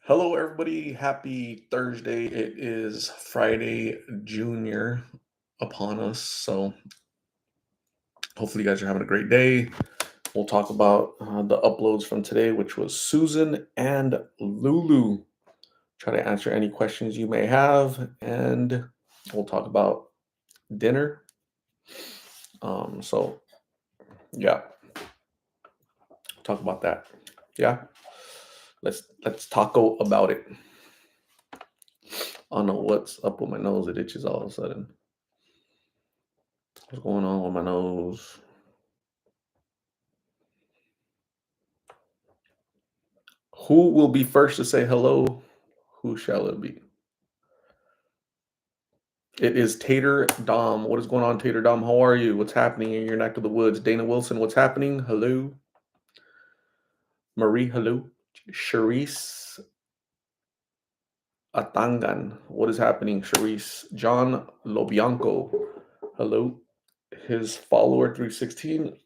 Hello, everybody. Happy Thursday. It is Friday Junior upon us. So, hopefully, you guys are having a great day. We'll talk about the uploads from today, which was Susan and Lulu. Try to answer any questions you may have, and we'll talk about dinner. So, yeah, talk about that. Yeah, let's taco about it. I don't know what's up with my nose. It itches all of a sudden. What's going on with my nose? Who will be first to say hello? Who shall it be? It is Tater Dom. What is going on, Tater Dom? How are you? What's happening in your neck of the woods? Dana Wilson, what's happening? Hello. Marie, hello. Charisse Atangan, what is happening? Charisse. John Lobianco, hello. His follower 316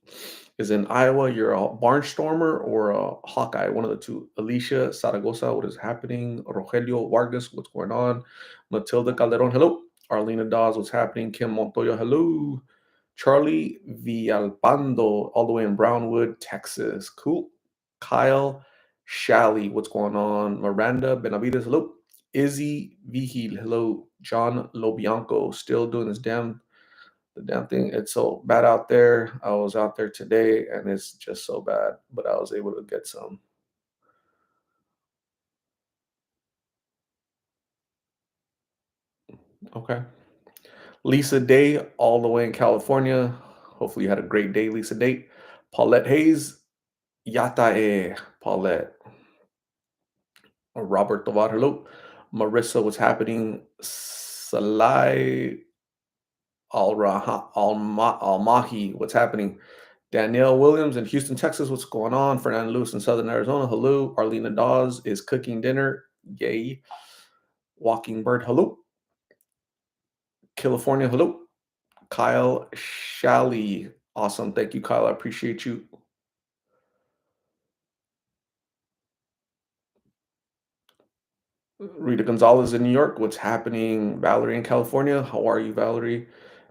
is in Iowa. You're a barnstormer or a Hawkeye, one of the two. Alicia Zaragoza, what is happening? Rogelio Vargas, what's going on? Matilda Calderon, hello. Arlena Dawes, what's happening? Kim Montoya, hello. Charlie Villalpando, all the way in Brownwood, Texas. Cool. Kyle Shally, what's going on? Miranda Benavides, hello. Izzy Vigil, hello. John Lobianco, still doing his damn thing. It's so bad out there. I was out there today and it's just so bad, but I was able to get some. Okay. Lisa Day, all the way in California. Hopefully you had a great day, Lisa Day. Paulette Hayes, Yatae, Paulette. Robert Tovar, hello. Marissa, what's happening? Salai Almahi, what's happening? Danielle Williams in Houston, Texas, what's going on? Fernando Lewis in Southern Arizona, hello. Arlena Dawes is cooking dinner, yay. Walking Bird, hello. California, hello. Kyle Shally, awesome. Thank you, Kyle. I appreciate you. Rita Gonzalez in New York, what's happening? Valerie in California, how are you, Valerie?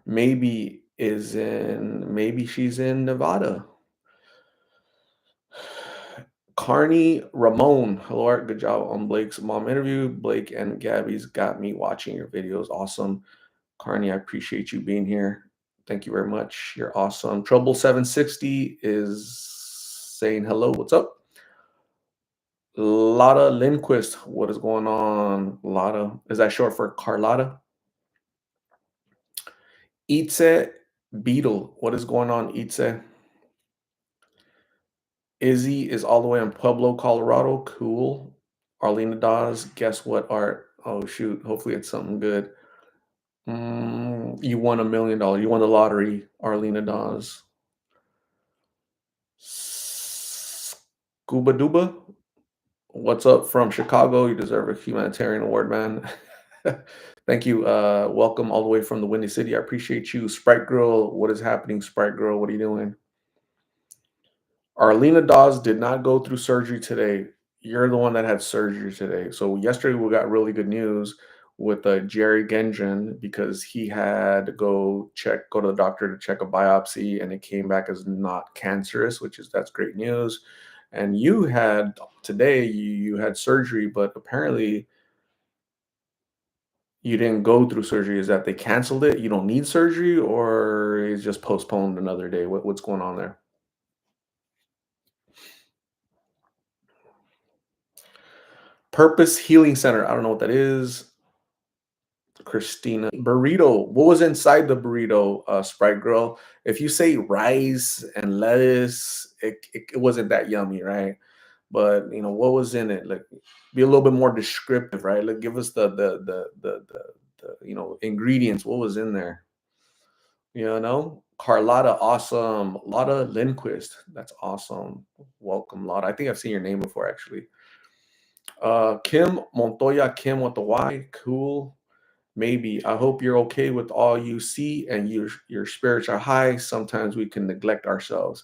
Maybe she's in Nevada. Carney Ramon, hello, Art. Good job on Blake's mom interview. Blake and Gabby's got me watching your videos. Awesome. Carney, I appreciate you being here. Thank you very much. You're awesome. Trouble 760 is saying hello. What's up? Lotta Lindquist, what is going on? Lotta, is that short for Carlotta? Itze Beetle, what is going on, Itze? Izzy is all the way in Pueblo, Colorado. Cool. Arlena Dawes, guess what, Art? Oh, shoot. Hopefully it's something good. You won $1 million. You won the lottery, Arlena Dawes. Scuba Duba, what's up from Chicago? You deserve a humanitarian award, man. Thank you. Welcome all the way from the Windy City. I appreciate you. Sprite Girl, what is happening? Sprite Girl, what are you doing? Arlena Dawes did not go through surgery today. You're the one that had surgery today. So yesterday we got really good news with Jerry Gendron because he had to go to the doctor to check a biopsy, and it came back as not cancerous, that's great news. And you had today you had surgery, but apparently you didn't go through surgery. Is that they canceled it? You don't need surgery, or it's just postponed another day? What's going on there? Purpose Healing Center. I don't know what that is. Christina burrito. What was inside the burrito, Sprite Girl? If you say rice and lettuce, it wasn't that yummy, right? But what was in it? Like, be a little bit more descriptive, right? Like, give us the ingredients. What was in there? Carlotta, awesome. Lotta Lindquist, that's awesome. Welcome, Lotta. I think I've seen your name before, actually. Kim Montoya, Kim with the Y, cool. Maybe. I hope you're okay with all you see and your spirits are high. Sometimes we can neglect ourselves.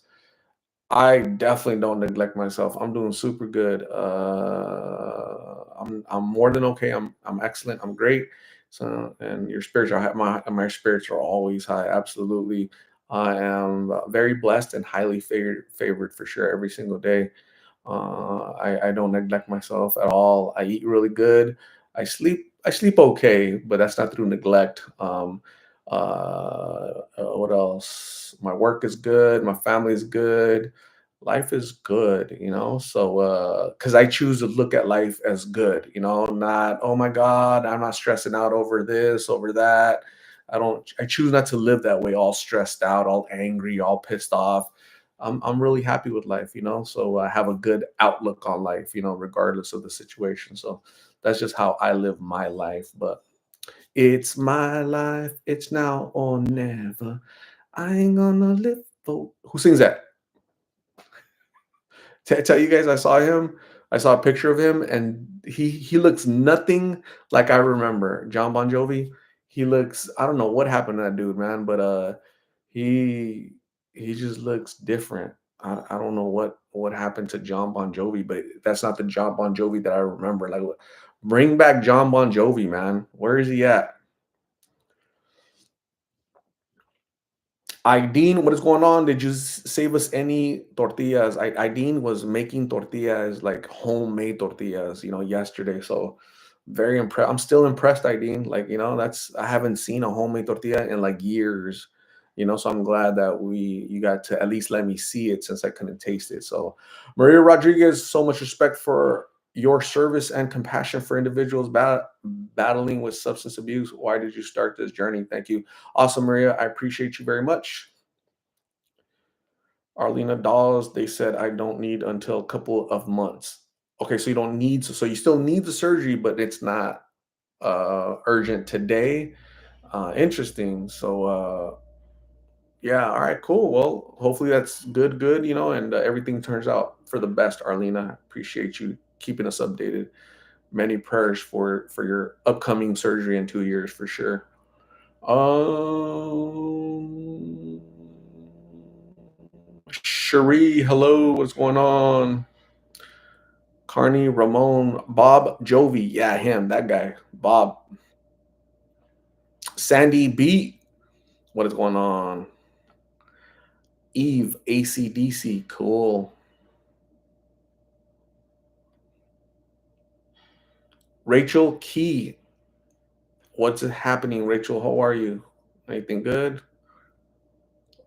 I definitely don't neglect myself. I'm doing super good. I'm more than okay. I'm excellent. I'm great. So, and your spirits are my spirits are always high. Absolutely, I am very blessed and highly favored for sure every single day. I don't neglect myself at all. I eat really good. I sleep okay, but that's not through neglect. What else? My work is good. My family is good. Life is good, you know. So, because I choose to look at life as good, you know, not oh my God, I'm not stressing out over this, over that. I don't. I choose not to live that way, all stressed out, all angry, all pissed off. I'm really happy with life, you know. So I have a good outlook on life, you know, regardless of the situation. So that's just how I live my life. But it's my life. It's now or never. I ain't gonna live for. Who sings that? Tell you guys, I saw him. I saw a picture of him, and he looks nothing like I remember. John Bon Jovi. He looks. I don't know what happened to that dude, man, but he he just looks different. I don't know what happened to John Bon Jovi, but that's not the John Bon Jovi that I remember. Like, bring back John Bon Jovi, man. Where is he at? Ideen, what is going on? Did you save us any tortillas? Ideen was making tortillas, like homemade tortillas, you know, yesterday. So very impressed. I'm still impressed, Ideen. Like, you know, that's I haven't seen a homemade tortilla in like years, you know. So I'm glad that you got to at least let me see it since I couldn't taste it. So Maria Rodriguez, so much respect for your service and compassion for individuals battling with substance abuse. Why did you start this journey? Thank you. Awesome, Maria. I appreciate you very much. Arlena Dawes, they said I don't need until a couple of months. Okay, so you don't need so you still need the surgery, but it's not urgent today. Interesting. So yeah, all right, cool. Well, hopefully that's good, you know, and everything turns out for the best, Arlena. Appreciate you keeping us updated. Many prayers for your upcoming surgery in 2 years for sure. Um, Cherie, hello, what's going on? Carney, Ramon, Bob Jovi, yeah, him, that guy, Bob. Sandy B, what is going on? Eve, ACDC, cool. Rachel Key, what's happening, Rachel? How are you? Anything good?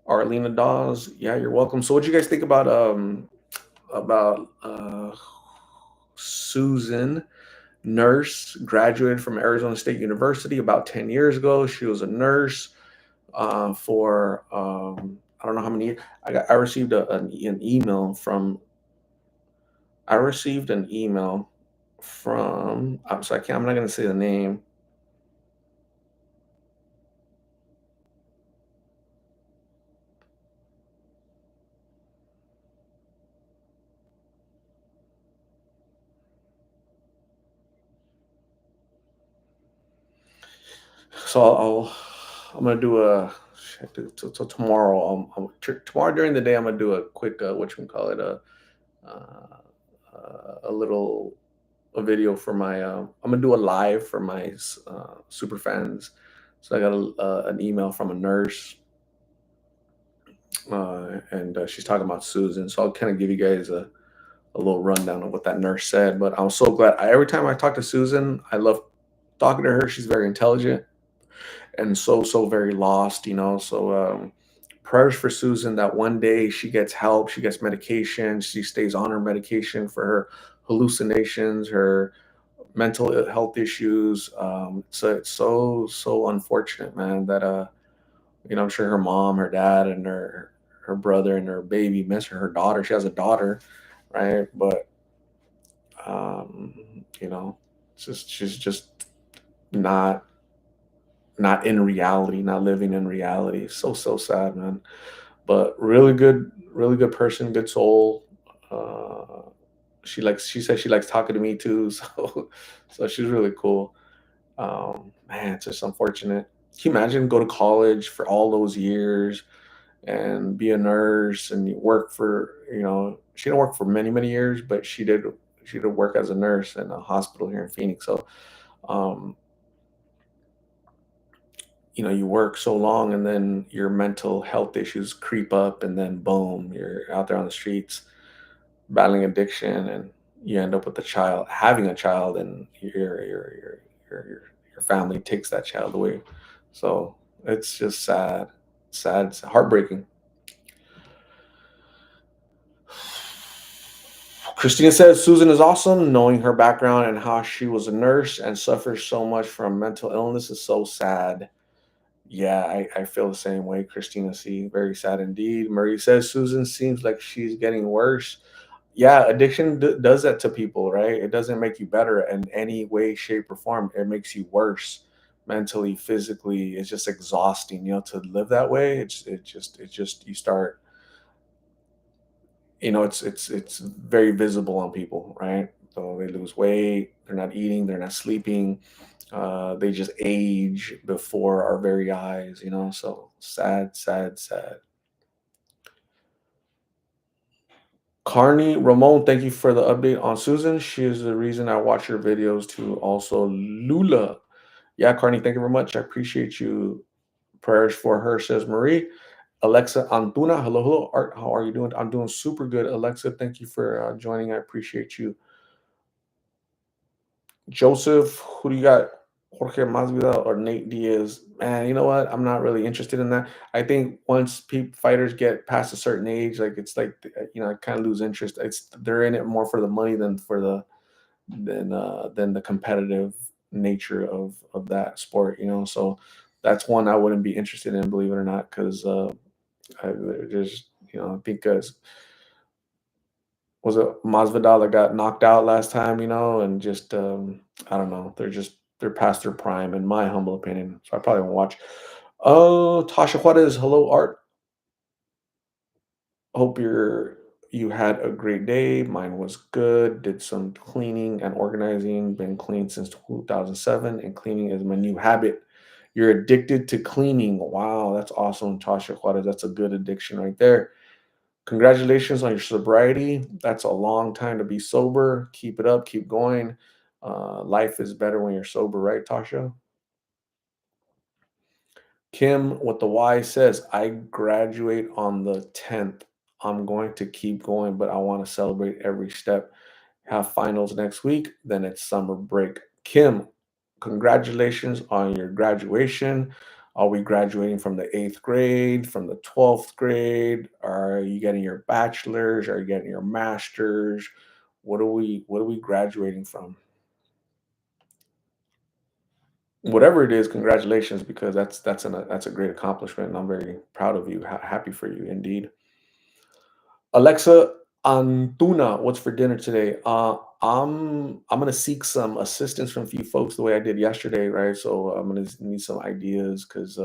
Arlena Dawes, yeah, you're welcome. So, what do you guys think about Susan? Nurse, graduated from Arizona State University about 10 years ago. She was a nurse for I don't know how many years. I received an email from I received an email from I'm not gonna say the name. So I'm gonna do a so tomorrow. Tomorrow during the day I'm gonna do a quick what you call it uh, a little a video for my I'm gonna do a live for my super fans. So I got an email from a nurse, and she's talking about Susan. So I'll kind of give you guys a little rundown of what that nurse said. But I'm so glad. Every time I talk to Susan, I love talking to her. She's very intelligent and so very lost, you know. So prayers for Susan that one day she gets help, she gets medication, she stays on her medication for her hallucinations, her mental health issues. So it's so unfortunate, man. That you know, I'm sure her mom, her dad, and her brother and her baby miss her. Her daughter, she has a daughter, right? But you know, it's just she's just not not in reality, not living in reality. So sad, man. But really good person, good soul. Uh, she said she likes talking to me too, so she's really cool. Man, it's just unfortunate. Can you imagine go to college for all those years and be a nurse and you work for, you know, she didn't work for many years, but she did, she did work as a nurse in a hospital here in Phoenix. So, um, you work so long, and then your mental health issues creep up, and then boom, you're out there on the streets battling addiction, and you end up with a child, having a child, and your family takes that child away. So it's just sad, sad, it's heartbreaking. Christina says Susan is awesome. Knowing her background and how she was a nurse and suffers so much from mental illness is so sad. Yeah, I feel the same way, Christina C. Very sad indeed. Marie says Susan seems like she's getting worse. Yeah, addiction does that to people, right? It doesn't make you better in any way, shape, or form. It makes you worse mentally, physically. It's just exhausting, to live that way. It just you start, it's very visible on people, right? So they lose weight, they're not eating, they're not sleeping, they just age before our very eyes, so sad, sad, sad. Carney Ramon, thank you for the update on Susan. She is the reason I watch your videos too. Also, Lula. Yeah, Carney, thank you very much. I appreciate you. Prayers for her, says Marie. Alexa Antuna, hello, hello. Art, how are you doing? I'm doing super good. Alexa, thank you for joining. I appreciate you. Joseph, who do you got? Jorge Masvidal or Nate Diaz? Man, you know what? I'm not really interested in that. I think once fighters get past a certain age, like it's like I kind of lose interest. It's they're in it more for the money than for than the competitive nature of that sport. So that's one I wouldn't be interested in, believe it or not, because I just I think was it Masvidal that got knocked out last time, and just I don't know, they're past their prime in my humble opinion. So I probably won't watch. Oh, Tasha Juarez, hello Art. Hope you had a great day. Mine was good. Did some cleaning and organizing. Been clean since 2007, and cleaning is my new habit. You're addicted to cleaning. Wow, that's awesome, Tasha Juarez. That's a good addiction right there. Congratulations on your sobriety. That's a long time to be sober. Keep it up. Keep going. Life is better when you're sober, right, Tasha? Kim with the Y says, I graduate on the 10th. I'm going to keep going, but I want to celebrate every step. Have finals next week, then it's summer break. Kim, congratulations on your graduation. Are we graduating from the eighth grade, from the 12th grade? Are you getting your bachelor's? Are you getting your master's? What are we graduating from? Whatever it is, congratulations, because that's a great accomplishment, and I'm very proud of you. Happy for you, indeed. Alexa Antuna, what's for dinner today? I'm gonna seek some assistance from a few folks the way I did yesterday, right? So I'm gonna need some ideas because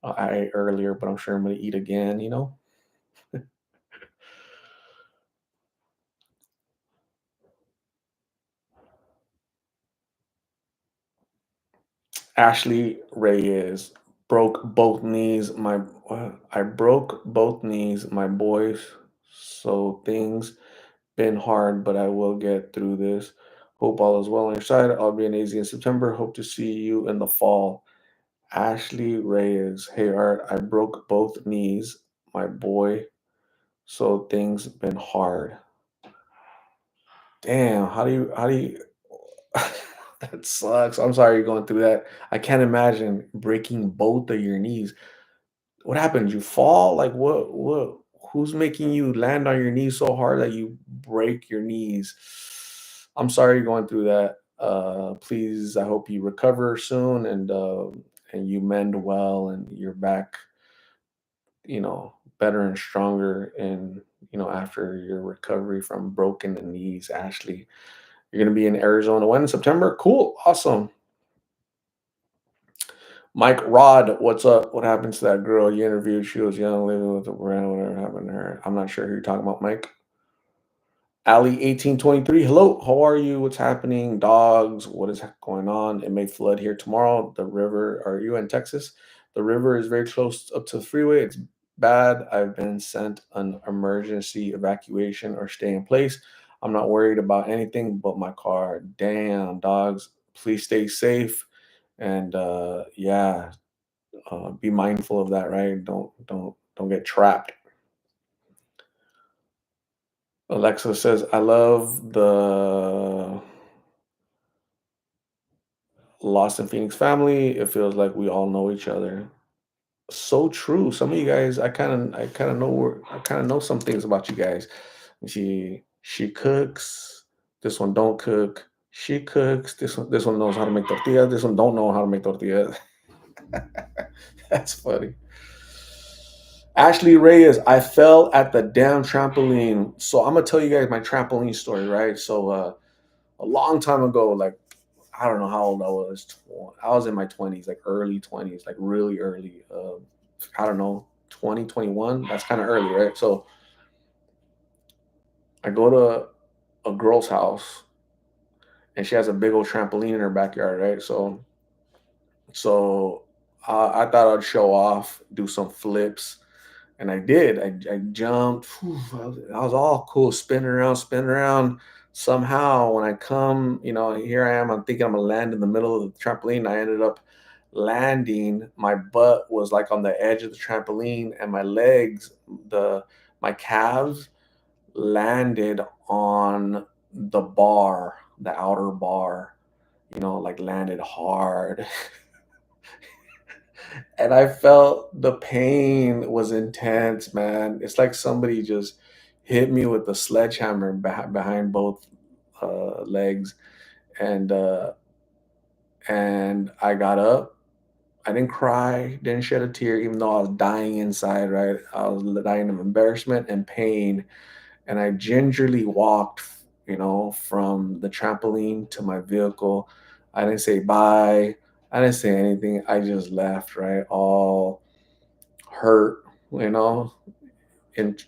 I ate earlier, but I'm sure I'm gonna eat again. Ashley Reyes broke both knees. I broke both knees, my boys. So things been hard, but I will get through this. Hope all is well on your side. I'll be in AZ in September. Hope to see you in the fall. Ashley Reyes. Hey Art, I broke both knees, my boy. So things been hard. Damn, how do you that sucks. I'm sorry you're going through that. I can't imagine breaking both of your knees. What happened? You fall? Like what who's making you land on your knees so hard that you break your knees? I'm sorry you're going through that. Please, I hope you recover soon, and you mend well, and you're back, better and stronger, and after your recovery from broken knees. Ashley, you're going to be in Arizona when in September? Cool, awesome. Mike Rod, what's up? What happened to that girl you interviewed? She was young, living with a brand, whatever happened to her. I'm not sure who you're talking about, Mike. Ali 1823, hello, how are you? What's happening? Dogs, what is going on? It may flood here tomorrow. The river, are you in Texas? The river is very close up to the freeway. It's bad. I've been sent an emergency evacuation or stay in place. I'm not worried about anything but my car. Damn, dogs. Please stay safe and yeah, be mindful of that, right? Don't get trapped. Alexa says, "I love the Lost in Phoenix family. It feels like we all know each other." So true. Some of you guys, I kind of know some things about you guys. She cooks. This one don't cook. She cooks. This one knows how to make tortillas. This one don't know how to make tortillas. That's funny. Ashley Reyes, I fell at the damn trampoline. So I'm gonna tell you guys my trampoline story, right? So a long time ago, like I don't know how old I was. I was in my 20s, like early 20s, like really early. I don't know, 2021. That's kind of early, right? So I go to a girl's house and she has a big old trampoline in her backyard, right? So I thought I'd show off, do some flips, and I did. I jumped. Whew, I was all cool, spinning around, spinning around. Somehow, when I come, here I am. I'm thinking I'm gonna land in the middle of the trampoline. I ended up landing. My butt was like on the edge of the trampoline, and my legs, my calves, landed on the bar, the outer bar. Like landed hard. And I felt the pain was intense, man. It's like somebody just hit me with a sledgehammer behind both legs, and I got up. I didn't cry, didn't shed a tear, even though I was dying inside. Right, I was dying of embarrassment and pain, and I gingerly walked, from the trampoline to my vehicle. I didn't say bye. I didn't say anything. I just left, right? All hurt, you know, and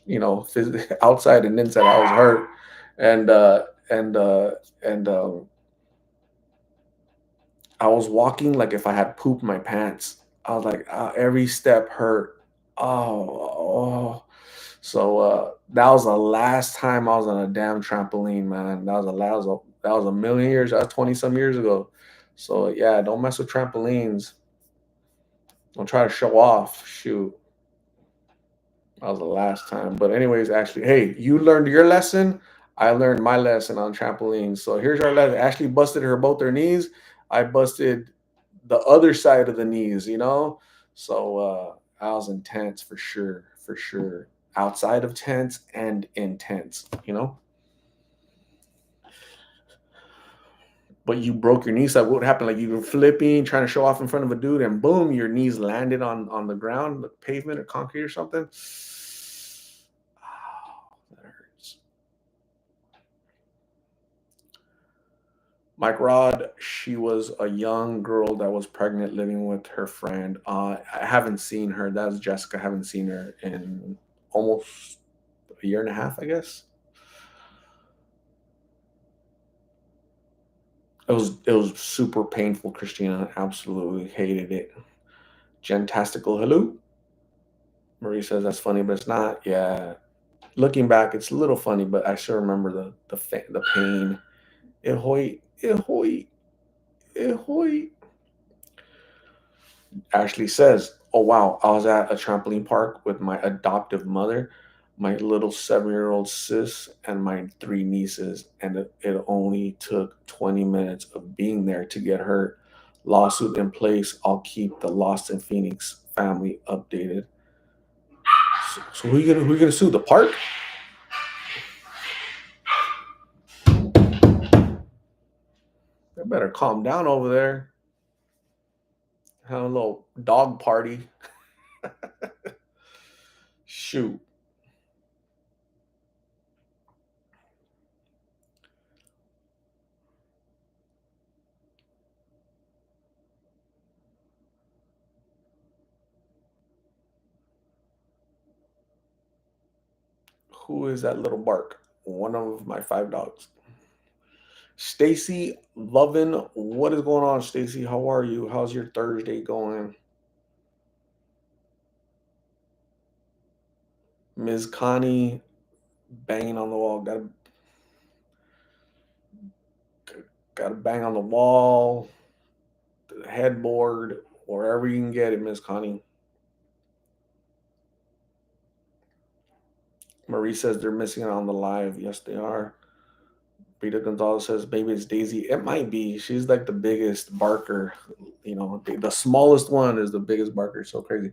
outside and inside, I was hurt, and I was walking like if I had pooped my pants. I was like, every step hurt. Oh. So that was the last time I was on a damn trampoline, man. That was a million years. That was 20 some years ago. So yeah, don't mess with trampolines. Don't try to show off. Shoot. That was the last time. But anyways, Ashley, hey, you learned your lesson. I learned my lesson on trampolines. So here's our lesson. Ashley busted both her knees. I busted the other side of the knees. So I was intense for sure, for sure. Outside of tense and intense. But you broke your knees. So what happened? Like you were flipping, trying to show off in front of a dude, and boom, your knees landed on the ground, the pavement or concrete or something. Oh, that hurts. Mike Rod, she was a young girl that was pregnant living with her friend. I haven't seen her. That's Jessica. I haven't seen her in almost a year and a half, I guess. It was super painful, Christina. Absolutely hated it. Gentastical hello. Marie says that's funny, but it's not. Yeah. Looking back, it's a little funny, but I still remember the pain. Ahoy, ahoy, ahoy. Ashley says, "Oh wow, I was at a trampoline park with my adoptive mother, my little 7-year-old sis, and my three nieces, and it only took 20 minutes of being there to get hurt. Lawsuit in place. I'll keep the Lost in Phoenix family updated." So who you gonna sue? The park? They better calm down over there. Have a little dog party. Shoot. Who is that little bark? One of my five dogs. Stacy Lovin, what is going on, Stacy? How are you? How's your Thursday going? Ms. Connie banging on the wall. Got to bang on the wall, the headboard, wherever you can get it, Miss Connie. Marie says they're missing out on the live. Yes, they are. Rita Gonzalez says, "Maybe it's Daisy." It might be. She's like the biggest barker. The smallest one is the biggest barker. So crazy.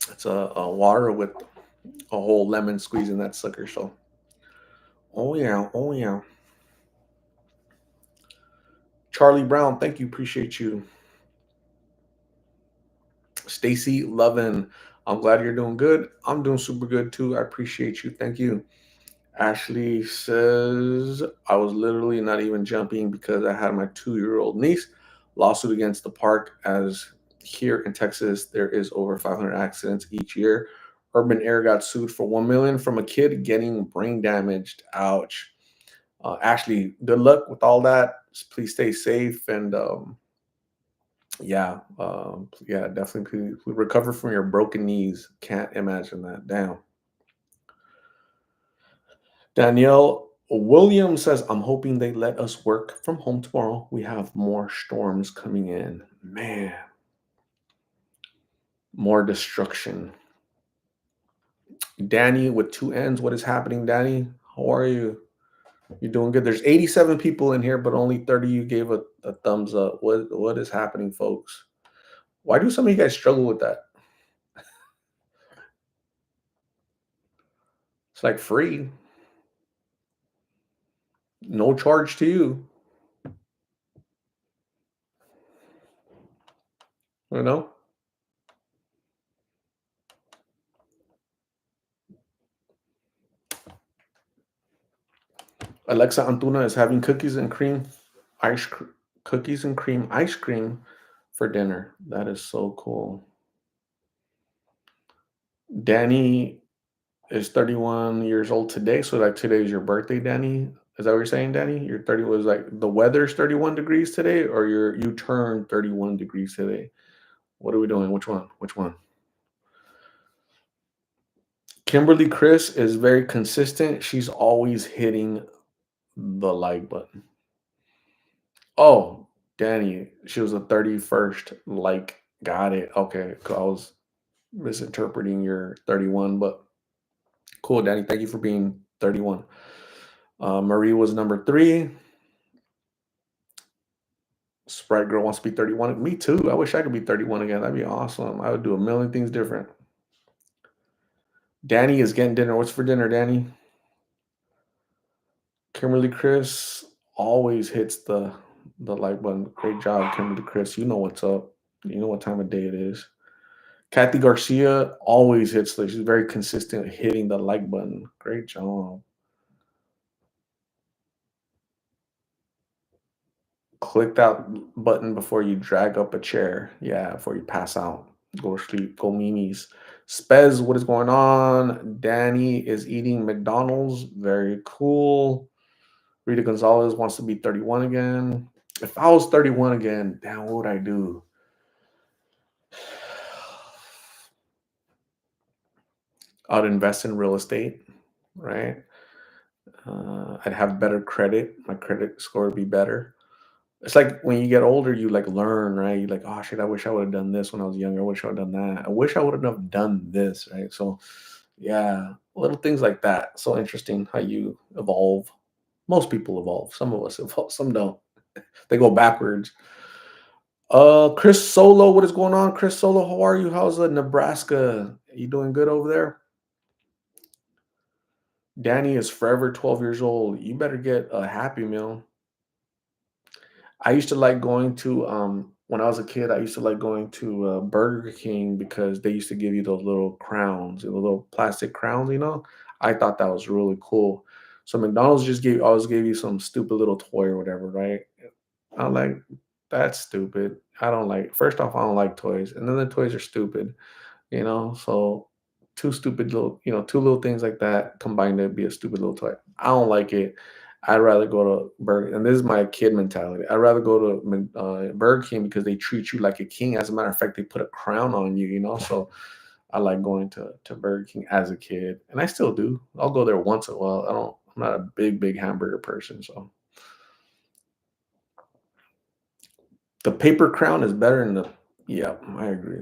It's a water with a whole lemon squeeze in that sucker. So, oh yeah, oh yeah. Charlie Brown, thank you. Appreciate you. Stacy Lovin, I'm glad you're doing good. I'm doing super good too. I appreciate you. Thank you. Ashley says, I was literally not even jumping because I had my 2-year-old niece. Lawsuit against the park, as here in Texas, there is over 500 accidents each year. Urban Air got sued for 1 million from a kid getting brain damaged. Ouch. Ashley, good luck with all that. Please stay safe and yeah, definitely recover from your broken knees. Can't imagine that. Damn. Danielle Williams says, I'm hoping they let us work from home tomorrow. We have more storms coming in. Man, more destruction. Danny with two N's. What is happening, Danny? How are you? You're doing good. There's 87 people in here, but only 30 you gave a thumbs up. What is happening, folks? Why do some of you guys struggle with that? It's like free, no charge to you. You know? Alexa Antuna is having ice cr- cookies and cream ice cream for dinner. That is so cool. Danny is 31 years old today, so like today is your birthday, Danny. Is that what you're saying, Danny? You're 30 was like the weather's 31 degrees today, or you turned 31 degrees today. What are we doing? Which one? Which one? Kimberly Chris is very consistent. She's always hitting the like button. Oh, Danny, she was a 31st like. Got it. Okay, cool. I was misinterpreting your 31, but cool, Danny. Thank you for being 31. Marie was number 3. Sprite Girl wants to be 31. Me too. I wish I could be 31 again. That'd be awesome. I would do a million things different. Danny is getting dinner. What's for dinner, Danny? Kimberly Chris always hits the like button. Great job, Kimberly Chris. You know what's up. You know what time of day it is. Kathy Garcia always hits she's very consistent hitting the like button. Great job. Click that button before you drag up a chair. Yeah, before you pass out. Go to sleep. Go memes. Spez, what is going on? Danny is eating McDonald's. Very cool. Rita Gonzalez wants to be 31 again. If I was 31 again, damn, what would I do? I'd invest in real estate, right? I'd have better credit. My credit score would be better. It's like when you get older, you like learn, right? You like, oh shit, I wish I would have done this when I was younger. I wish I would have done that. I wish I would have done this, right? So, yeah, little things like that. So interesting how you evolve. Most people evolve. Some of us evolve. Some don't. They go backwards. Chris Solo, what is going on? Chris Solo, how are you? How's Nebraska? You doing good over there? Danny is forever 12 years old. You better get a Happy Meal. I used to like going to when I was a kid, I used to like going to Burger King because they used to give you those little crowns, the little plastic crowns, you know? I thought that was really cool. So McDonald's just always gave you some stupid little toy or whatever, right? I'm like, that's stupid. I don't like first off, I don't like toys. And then the toys are stupid. So two stupid little, two little things like that combined to be a stupid little toy. I don't like it. I'd rather go to Burger, and this is my kid mentality. I'd rather go to Burger King because they treat you like a king. As a matter of fact, they put a crown on you. So I like going to Burger King as a kid, and I still do. I'll go there once in a while. I'm not a big hamburger person, so the paper crown is better than the. Yeah, I agree.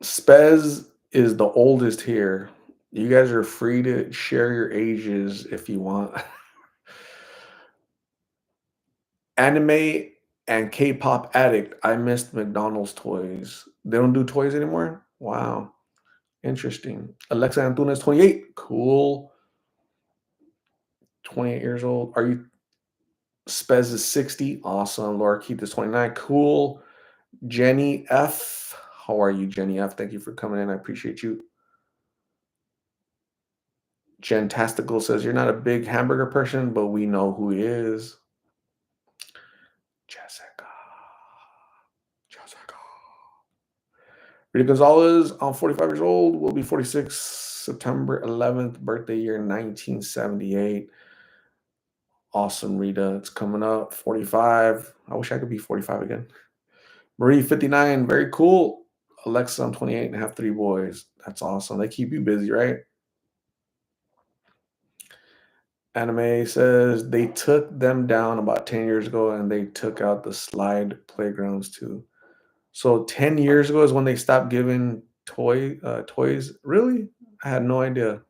Spez is the oldest here. You guys are free to share your ages if you want. Anime and K-pop addict. I missed McDonald's toys. They don't do toys anymore? Wow. Interesting. Alexa Antunes, 28. Cool. 28 years old. Are you Spez is 60? Awesome. Laura Keith is 29. Cool. Jenny F. How are you, Jenny F? Thank you for coming in. I appreciate you. Jen Tastical says you're not a big hamburger person, but we know who is. Jessica. Jessica. Rita Gonzalez, I'm 45 years old, will be 46 September 11th, birthday year 1978. Awesome, Rita. It's coming up. 45. I wish I could be 45 again. Marie, 59. Very cool. Alexa, I'm 28 and have three boys. That's awesome. They keep you busy, right? Anime says they took them down about 10 years ago and they took out the slide playgrounds too. So 10 years ago is when they stopped giving toys. Really? I had no idea.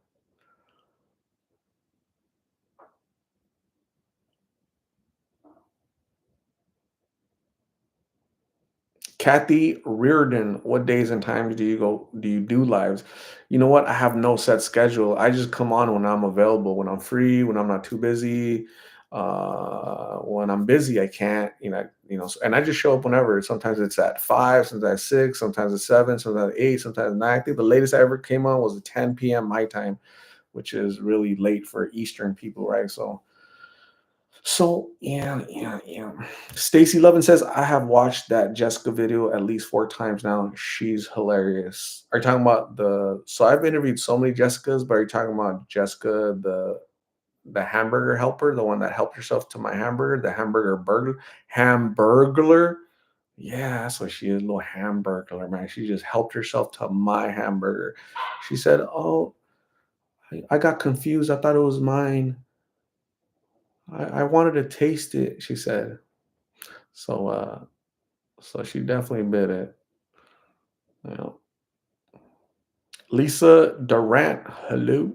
Kathy Reardon, what days and times do you do lives? You know what? I have no set schedule. I just come on when I'm available, when I'm free, when I'm not too busy. When I'm busy, I can't, and I just show up whenever. Sometimes it's at 5, sometimes at 6, sometimes at 7, sometimes at 8, sometimes at 9. I think the latest I ever came on was at 10 p.m. my time, which is really late for Eastern people, right? So yeah. Stacy Lovin says I have watched that Jessica video at least 4 times now. She's hilarious. Are you talking about the? So I've interviewed so many Jessicas, but are you talking about Jessica, the hamburger helper, the one that helped herself to my hamburger, the hamburglar? Yeah, that's what she is, a little hamburglar, man. She just helped herself to my hamburger. She said, "Oh, I got confused. I thought it was mine. I wanted to taste it," she said. So so she definitely bit it. You know. Lisa Durant, hello.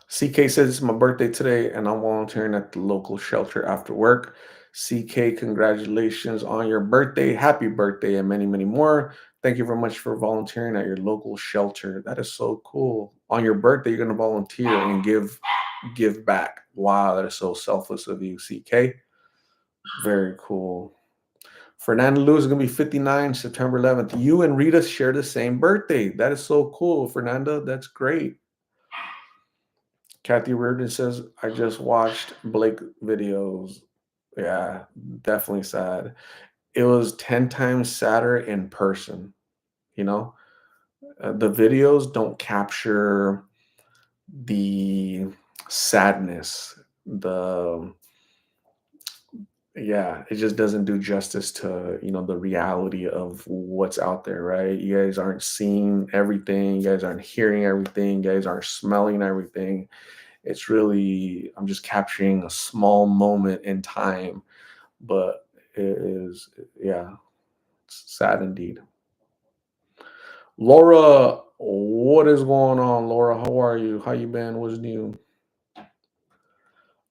CK says it's my birthday today and I'm volunteering at the local shelter after work. CK, congratulations on your birthday. Happy birthday and many, many more. Thank you very much for volunteering at your local shelter. That is so cool. On your birthday, you're gonna volunteer and give back. Wow, that is so selfless of you, CK. Very cool. Fernanda Lewis is going to be 59 September 11th. You and Rita share the same birthday. That is so cool, Fernanda. That's great. Kathy Reardon says, I just watched Blake videos. Yeah, definitely sad. It was 10 times sadder in person, you know? The videos don't capture the sadness, the yeah, it just doesn't do justice to, the reality of what's out there, right? You guys aren't seeing everything, you guys aren't hearing everything, you guys aren't smelling everything. It's really, I'm just capturing a small moment in time, but it is, yeah, it's sad indeed. Laura, what is going on, Laura? How are you? How you been? What's new?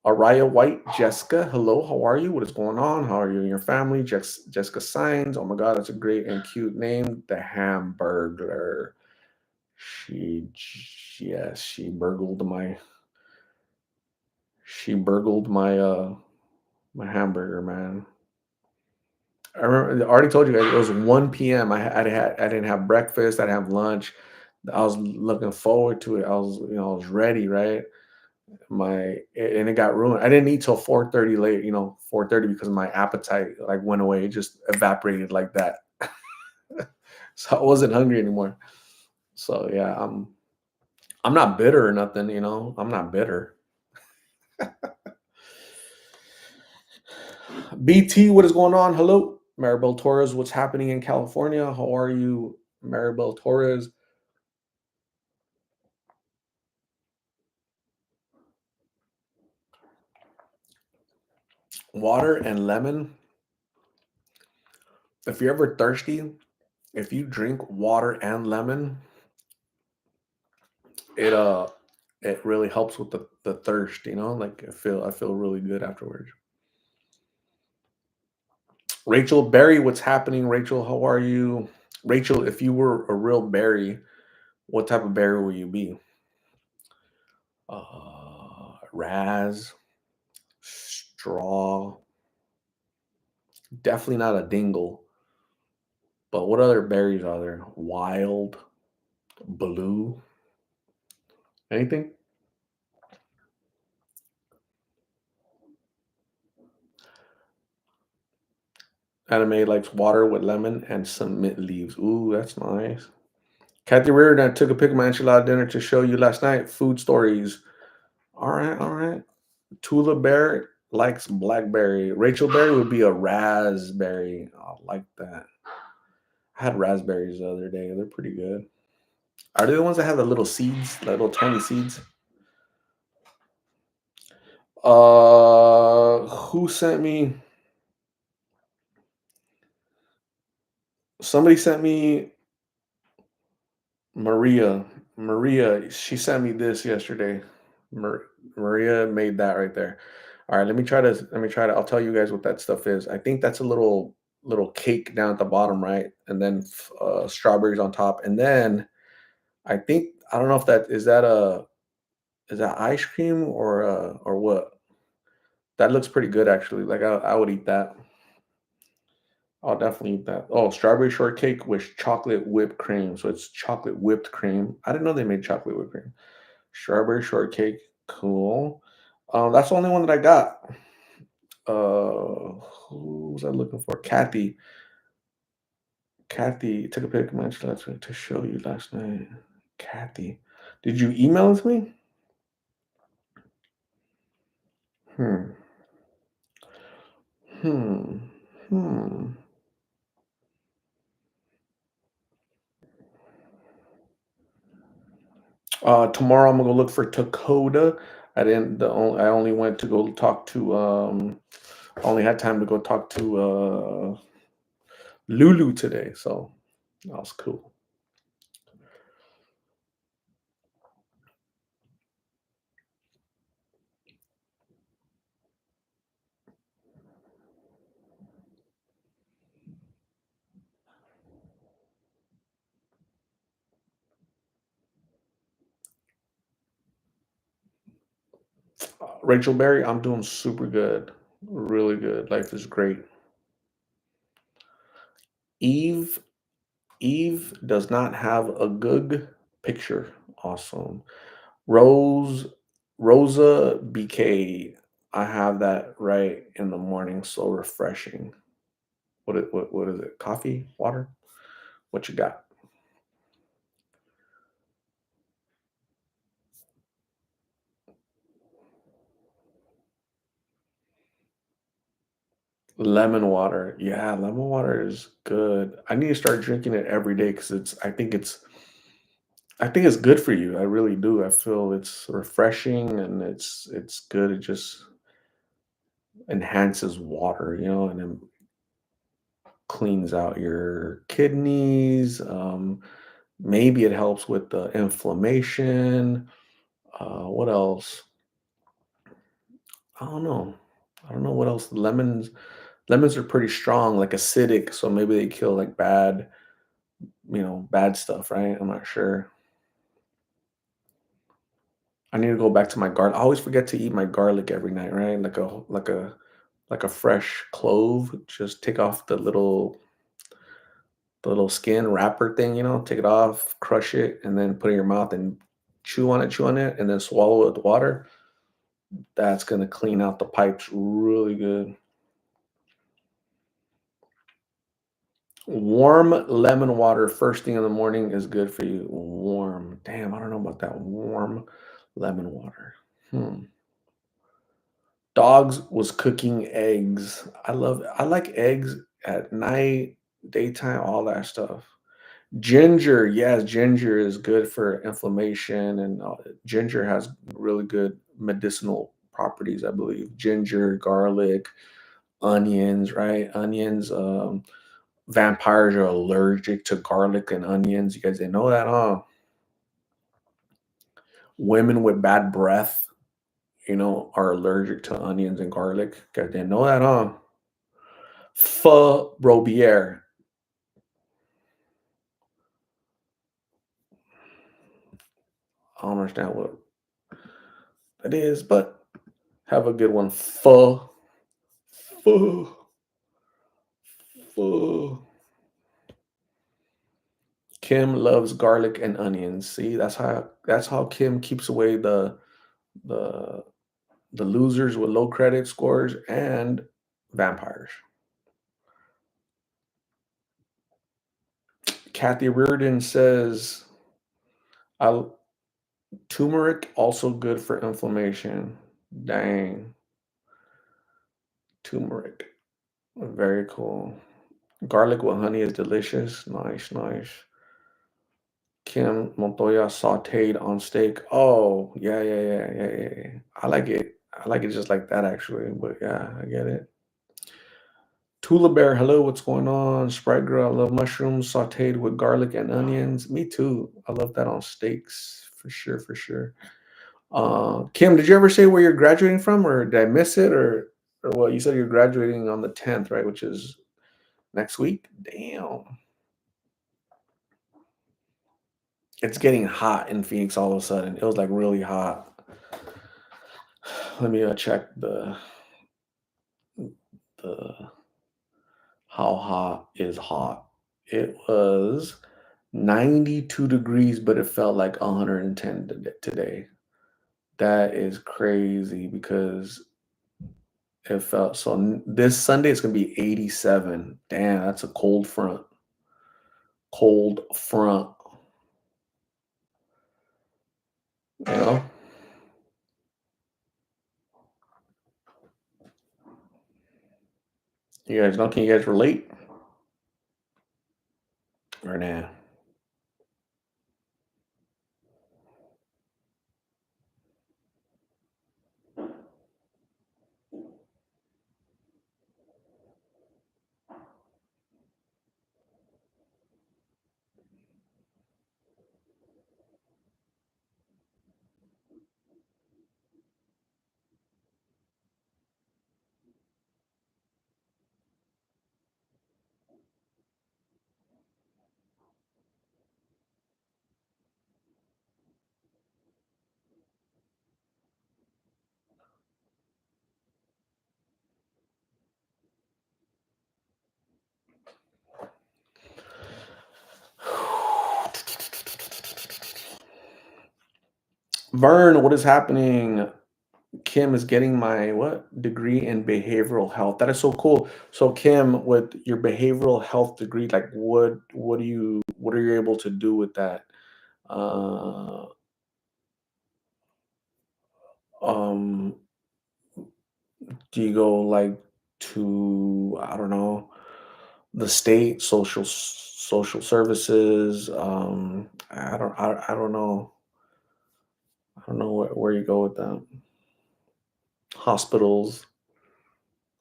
Araya White, Jessica, hello, how are you? What is going on? How are you and your family? Jessica Signs, oh my God, that's a great and cute name. The Hamburglar. She, yes, she burgled my hamburger, man. I remember I already told you guys it was 1 p.m. I didn't have breakfast, I didn't have lunch. I was looking forward to it. I was ready, right? And it got ruined. I didn't eat till 4:30 late, 4:30 because my appetite like went away. It just evaporated like that. So I wasn't hungry anymore. So yeah, I'm not bitter or nothing, I'm not bitter. BT, what is going on? Hello, Maribel Torres. What's happening in California? How are you, Maribel Torres? Water and lemon. If you're ever thirsty, if you drink water and lemon, it it really helps with the thirst, you know? Like I feel really good afterwards. Rachel Berry, what's happening? Rachel, how are you? Rachel, if you were a real berry, what type of berry would you be? Raz, straw, definitely not a dingle. But what other berries are there? Wild, blue, anything? Anime likes water with lemon and some mint leaves. Ooh, that's nice. Kathy Reardon, I took a pic of my enchilada dinner to show you last night. Food stories. All right, all right. Tula Bear likes blackberry. Rachel Berry would be a raspberry. I like that. I had raspberries the other day. They're pretty good. Are they the ones that have the little seeds, the little tiny seeds? Who sent me? Somebody sent me Maria. Maria, she sent me this yesterday. Maria made that right there. All right, let me try to I'll tell you guys what that stuff is. I think that's a little cake down at the bottom, right? And then strawberries on top. And then I don't know if that is that ice cream or what? That looks pretty good actually. Like I would eat that. I'll definitely eat that. Oh, strawberry shortcake with chocolate whipped cream. So it's chocolate whipped cream. I didn't know they made chocolate whipped cream. Strawberry shortcake, cool. That's the only one that I got. Who was I looking for? Kathy. Kathy took a pic of my to show you last night. Kathy, did you email it to me? Hmm. Hmm. Hmm. Tomorrow I'm gonna go look for Dakota. I only went to go talk to I only had time to go talk to Lulu today, so that was cool. Rachel Berry, I'm doing super good. Really good. Life is great. Eve Eve does not have a good picture. Awesome. Rose Rosa BK. I have that right in the morning. So refreshing. What is it? Coffee? Water? What you got? Lemon water. Yeah, lemon water is good. I need to start drinking it every day because I think it's good for you. I really do. I feel it's refreshing and it's good. It just enhances water, you know, and then cleans out your kidneys. Maybe it helps with the inflammation. What else? I don't know. I don't know what else. Lemons are pretty strong, like acidic, so maybe they kill like bad stuff, right? I'm not sure. I need to go back to my garlic. I always forget to eat my garlic every night, right? Like a fresh clove. Just take off the little skin wrapper thing, take it off, crush it, and then put it in your mouth and chew on it, and then swallow it with water. That's gonna clean out the pipes really good. Warm lemon water first thing in the morning is good for you. Warm. Damn, I don't know about that. Warm lemon water. Hmm. Dogs was cooking eggs. I like eggs at night, daytime, all that stuff. Ginger, yes, ginger is good for inflammation, and ginger has really good medicinal properties, I believe. Ginger, garlic, onions, right? Onions, vampires are allergic to garlic and onions. You guys didn't know that, huh? Women with bad breath, are allergic to onions and garlic. You guys didn't know that, huh? Pho Robier. I don't understand what that is, but have a good one. Pho. Pho. Pho. Kim loves garlic and onions. See, that's how Kim keeps away the the losers with low credit scores and vampires. Kathy Reardon says, I, turmeric also good for inflammation. Dang, turmeric. Very cool. Garlic with honey is delicious. Nice, nice. Kim Montoya sauteed on steak. Oh, yeah, yeah, yeah, yeah, yeah, yeah. I like it. I like it just like that actually. But yeah, I get it. Tula Bear, hello, what's going on? Sprite Girl, I love mushrooms sauteed with garlic and onions. Me too. I love that on steaks for sure, for sure. Kim, did you ever say where you're graduating from, or did I miss it, or what? You said you're graduating on the 10th, right? Which is next week. Damn, it's getting hot in Phoenix all of a sudden. It was like really hot. Let me check the how hot is hot. It was 92 degrees, but it felt like 110 today. That is crazy because it felt so. This Sunday it's gonna be 87. Damn, that's a cold front. Cold front. You know, you guys know? Can you guys relate or nah? Vern, what is happening? Kim is getting my what degree in behavioral health. That is so cool. So Kim, with your behavioral health degree, like what are you able to do with that? Uh, um, do you go like to I don't know the state social services? I don't know where you go with that. Hospitals,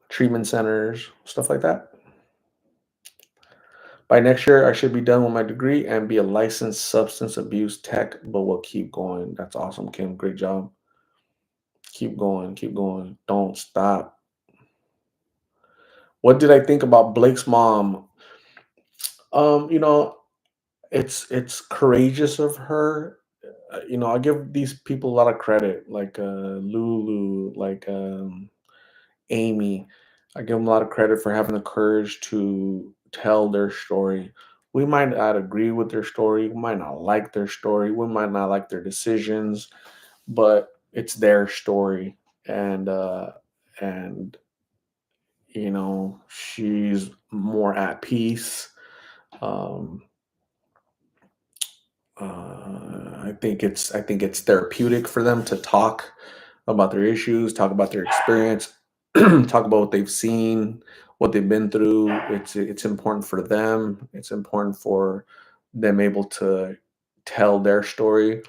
treatment centers, stuff like that. By next year, I should be done with my degree and be a licensed substance abuse tech, but we'll keep going. That's awesome, Kim. Great job. Keep going. Keep going. Don't stop. What did I think about Blake's mom? Um, you know, it's courageous of her. I give these people a lot of credit, like Lulu, like Amy. I give them a lot of credit for having the courage to tell their story. We might not agree with their story, we might not like their story, we might not like their decisions, but it's their story. And she's more at peace. Um, I think it's therapeutic for them to talk about their issues, talk about their experience, talk about what they've seen, what they've been through. It's important for them. It's important for them able to tell their story,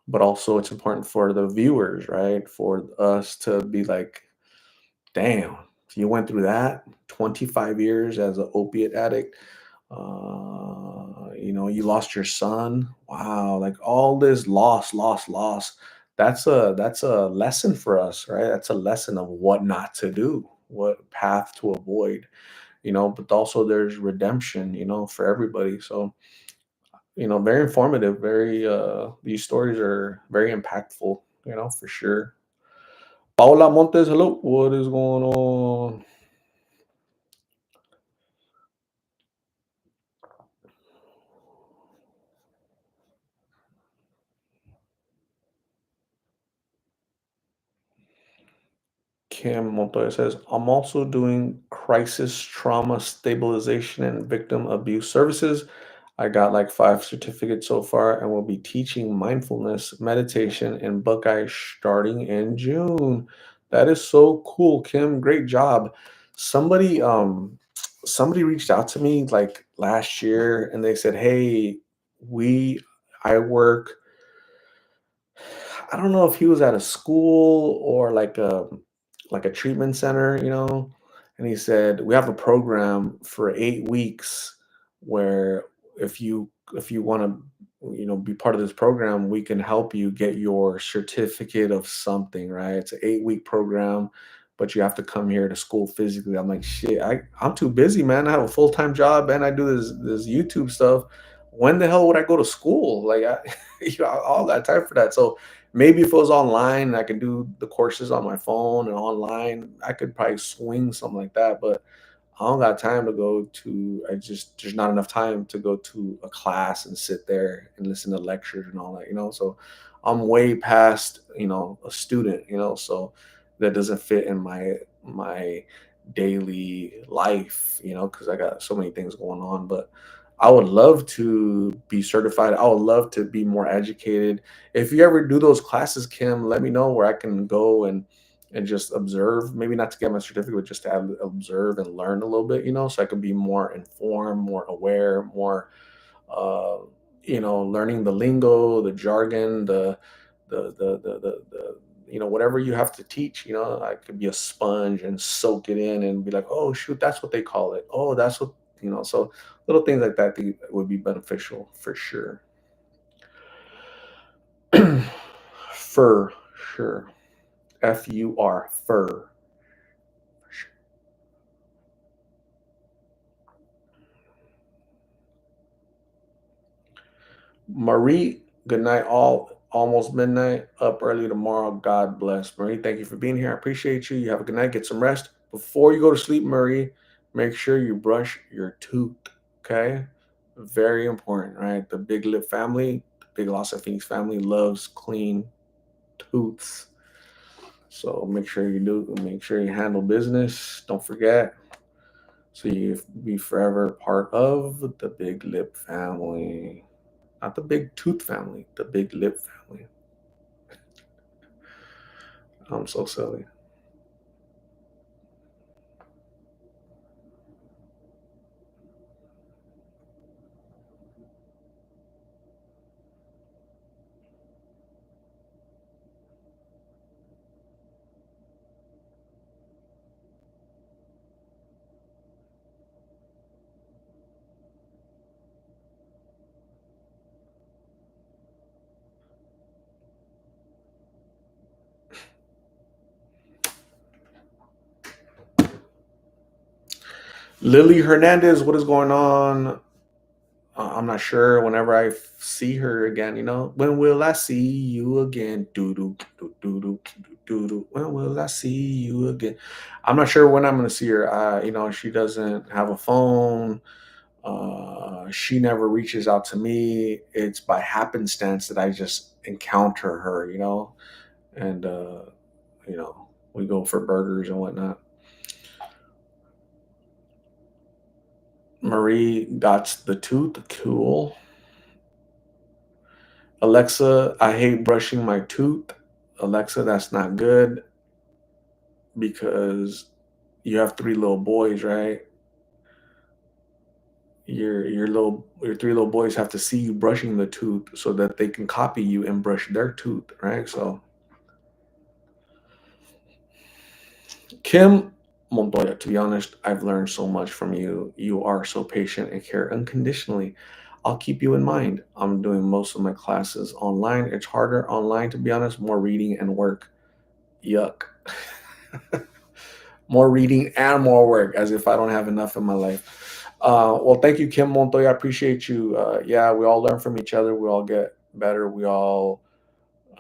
but also it's important for the viewers, right? For us to be like, damn, you went through that 25 years as an opiate addict. You lost your son. Wow, like all this loss, loss, loss. That's a lesson for us, right? That's a lesson of what not to do, what path to avoid, but also there's redemption, for everybody. So, very informative, very these stories are very impactful, for sure. Paola Montes, hello. What is going on? Kim Montoya says, I'm also doing crisis trauma stabilization and victim abuse services. I got like 5 certificates so far and will be teaching mindfulness, meditation, and Buckeye starting in June. That is so cool, Kim. Great job. Somebody reached out to me like last year and they said, Hey, we I work I don't know if he was at a school or like a treatment center, and he said, "We have a program for 8 weeks where if you wanna, be part of this program, we can help you get your certificate of something," right? It's an 8-week program, but you have to come here to school physically. I'm like, "Shit, I'm too busy, man. I have a full-time job and I do this YouTube stuff. When the hell would I go to school? Like, all that time for that." So maybe if it was online, I could do the courses on my phone and online. I could probably swing something like that, but I don't got time to go to. There's not enough time to go to a class and sit there and listen to lectures and all that, So I'm way past, a student, so that doesn't fit in my daily life, because I got so many things going on. But I would love to be certified. I would love to be more educated. If you ever do those classes, Kim, let me know where I can go and just observe. Maybe not to get my certificate, but just to observe and learn a little bit, so I could be more informed, more aware, more uh, learning the lingo, the jargon, the whatever you have to teach. I could be a sponge and soak it in and be like, oh shoot, that's what they call it. Oh, that's what So little things like that would be beneficial for sure. Fur, sure. FUR, fur. Marie, good night. Almost midnight. Up early tomorrow. God bless. Marie, thank you for being here. I appreciate you. You have a good night. Get some rest. Before you go to sleep, Marie, make sure you brush your tooth. Okay? Very important, right? The Big Lip family, the Big Lots of Phoenix family loves clean tooths. So make sure you do. Make sure you handle business. Don't forget. So you be forever part of the Big Lip family. Not the big tooth family, the big lip family. I'm so silly. Lily Hernandez, what is going on? I'm not sure. Whenever I see her again, when will I see you again? Doo doo doo doo doo doo doo. When will I see you again? I'm not sure when I'm going to see her. She doesn't have a phone. She never reaches out to me. It's by happenstance that I just encounter her, and we go for burgers and whatnot. Marie got the tooth. Cool. Alexa, I hate brushing my tooth. Alexa, that's not good because you have three little boys, right? Your three little boys have to see you brushing the tooth so that they can copy you and brush their tooth, right? So Kim Montoya, to be honest, I've learned so much from you. You are so patient and care unconditionally. I'll keep you in mind. I'm doing most of my classes online. It's harder online, to be honest, more reading and work. Yuck. More reading and more work, as if I don't have enough in my life. Well, thank you, Kim Montoya. I appreciate you. Yeah, we all learn from each other. We all get better. We all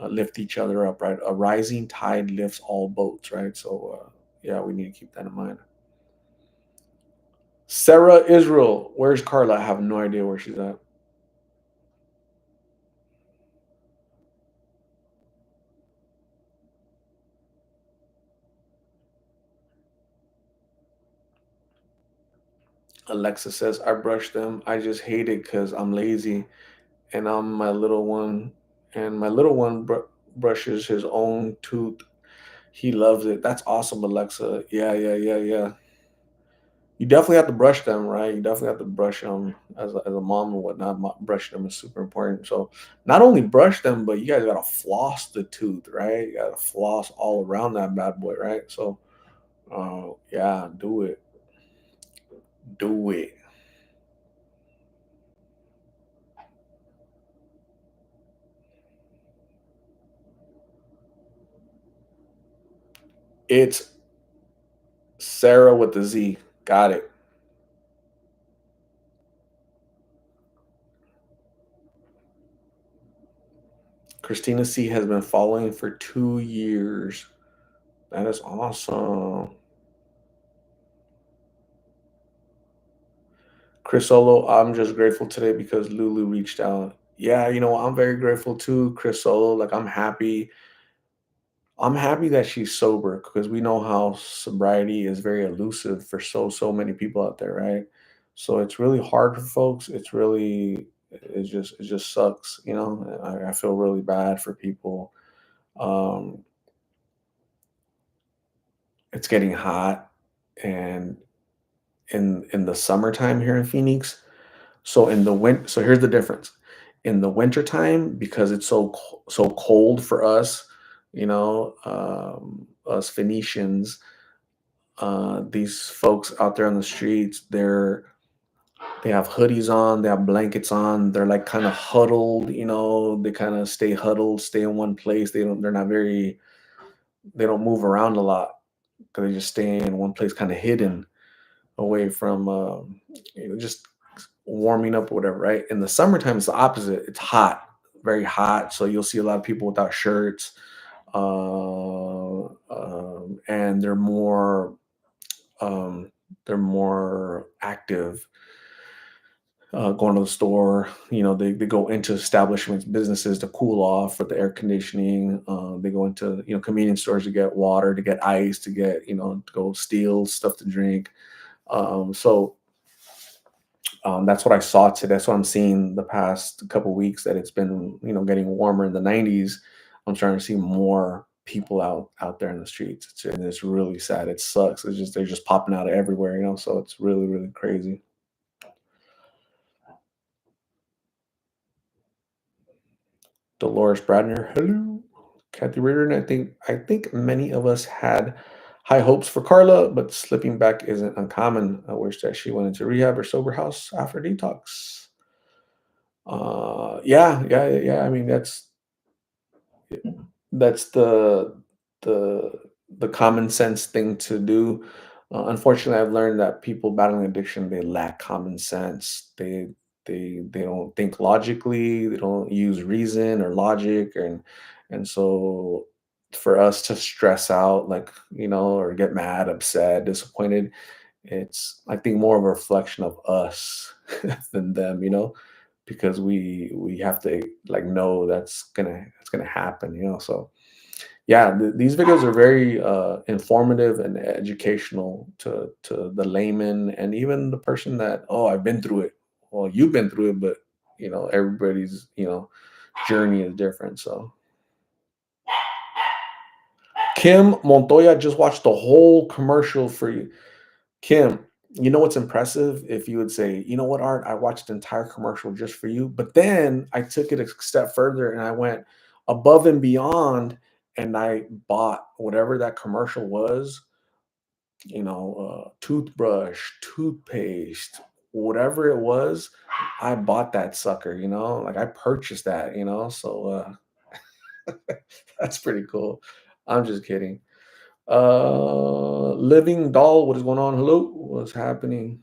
lift each other up, right? A rising tide lifts all boats, right? So, yeah, we need to keep that in mind. Sarah Israel, where's Carla? I have no idea where she's at. Alexa says, I brush them. I just hate it because I'm lazy and I'm my little one. And my little one brushes his own tooth. He loves it. That's awesome, Alexa. Yeah, yeah, yeah, yeah. You definitely have to brush them, right? You definitely have to brush them as a mom and whatnot. Brushing them is super important. So not only brush them, but you guys gotta floss the tooth, right? You gotta floss all around that bad boy, right? So, yeah, do it, do it. It's Sarah with the Z. Got it. Christina C has been following for 2 years. That is awesome. Chris Solo, I'm just grateful today because Lulu reached out. Yeah, I'm very grateful too, Chris Solo. Like I'm happy that she's sober because we know how sobriety is very elusive for so many people out there, right? So it's really hard for folks. It just sucks, I feel really bad for people. Um, it's getting hot, and in the summertime here in Phoenix. So here's the difference. In the wintertime, because it's so cold for us, us Phoenicians, these folks out there on the streets, they have hoodies on, they have blankets on, they're like kind of huddled, they kind of stay huddled, stay in one place. They don't move around a lot because they just stay in one place, kind of hidden away from just warming up or whatever, right? In the summertime, it's the opposite. It's hot, very hot. So you'll see a lot of people without shirts, and um, they're more active. Going to the store, they go into establishments, businesses to cool off with the air conditioning. They go into convenience stores to get water, to get ice, to get to go steal stuff to drink. So that's what I saw today. That's what I'm seeing the past couple weeks, that it's been getting warmer in the 90s. I'm starting to see more people out there in the streets. And it's really sad. It sucks. It's just they're just popping out of everywhere, so it's really really crazy. Dolores Bradner, hello. Kathy Reardon, I think many of us had high hopes for Carla, but slipping back isn't uncommon. I wish that she went into rehab or sober house after detox. Yeah, yeah, yeah, yeah. I mean, that's the the common sense thing to do. Unfortunately, I've learned that people battling addiction, they lack common sense. They don't think logically. They don't use reason or logic, and so for us to stress out, like or get mad, upset, disappointed, it's, I think, more of a reflection of us than them. Because we have to, like, know that's gonna happen. So yeah, these videos are very informative and educational to the layman, and even the person that, oh, I've been through it. Well, you've been through it, but everybody's journey is different. So Kim Montoya just watched the whole commercial for you. Kim, you know what's impressive? If you would say, you know what, Art, I watched the entire commercial just for you. But then I took it a step further and I went above and beyond and I bought whatever that commercial was, toothbrush, toothpaste, whatever it was. I bought that sucker, like I purchased that, so that's pretty cool. I'm just kidding. Living Doll, what is going on? Hello, what's happening?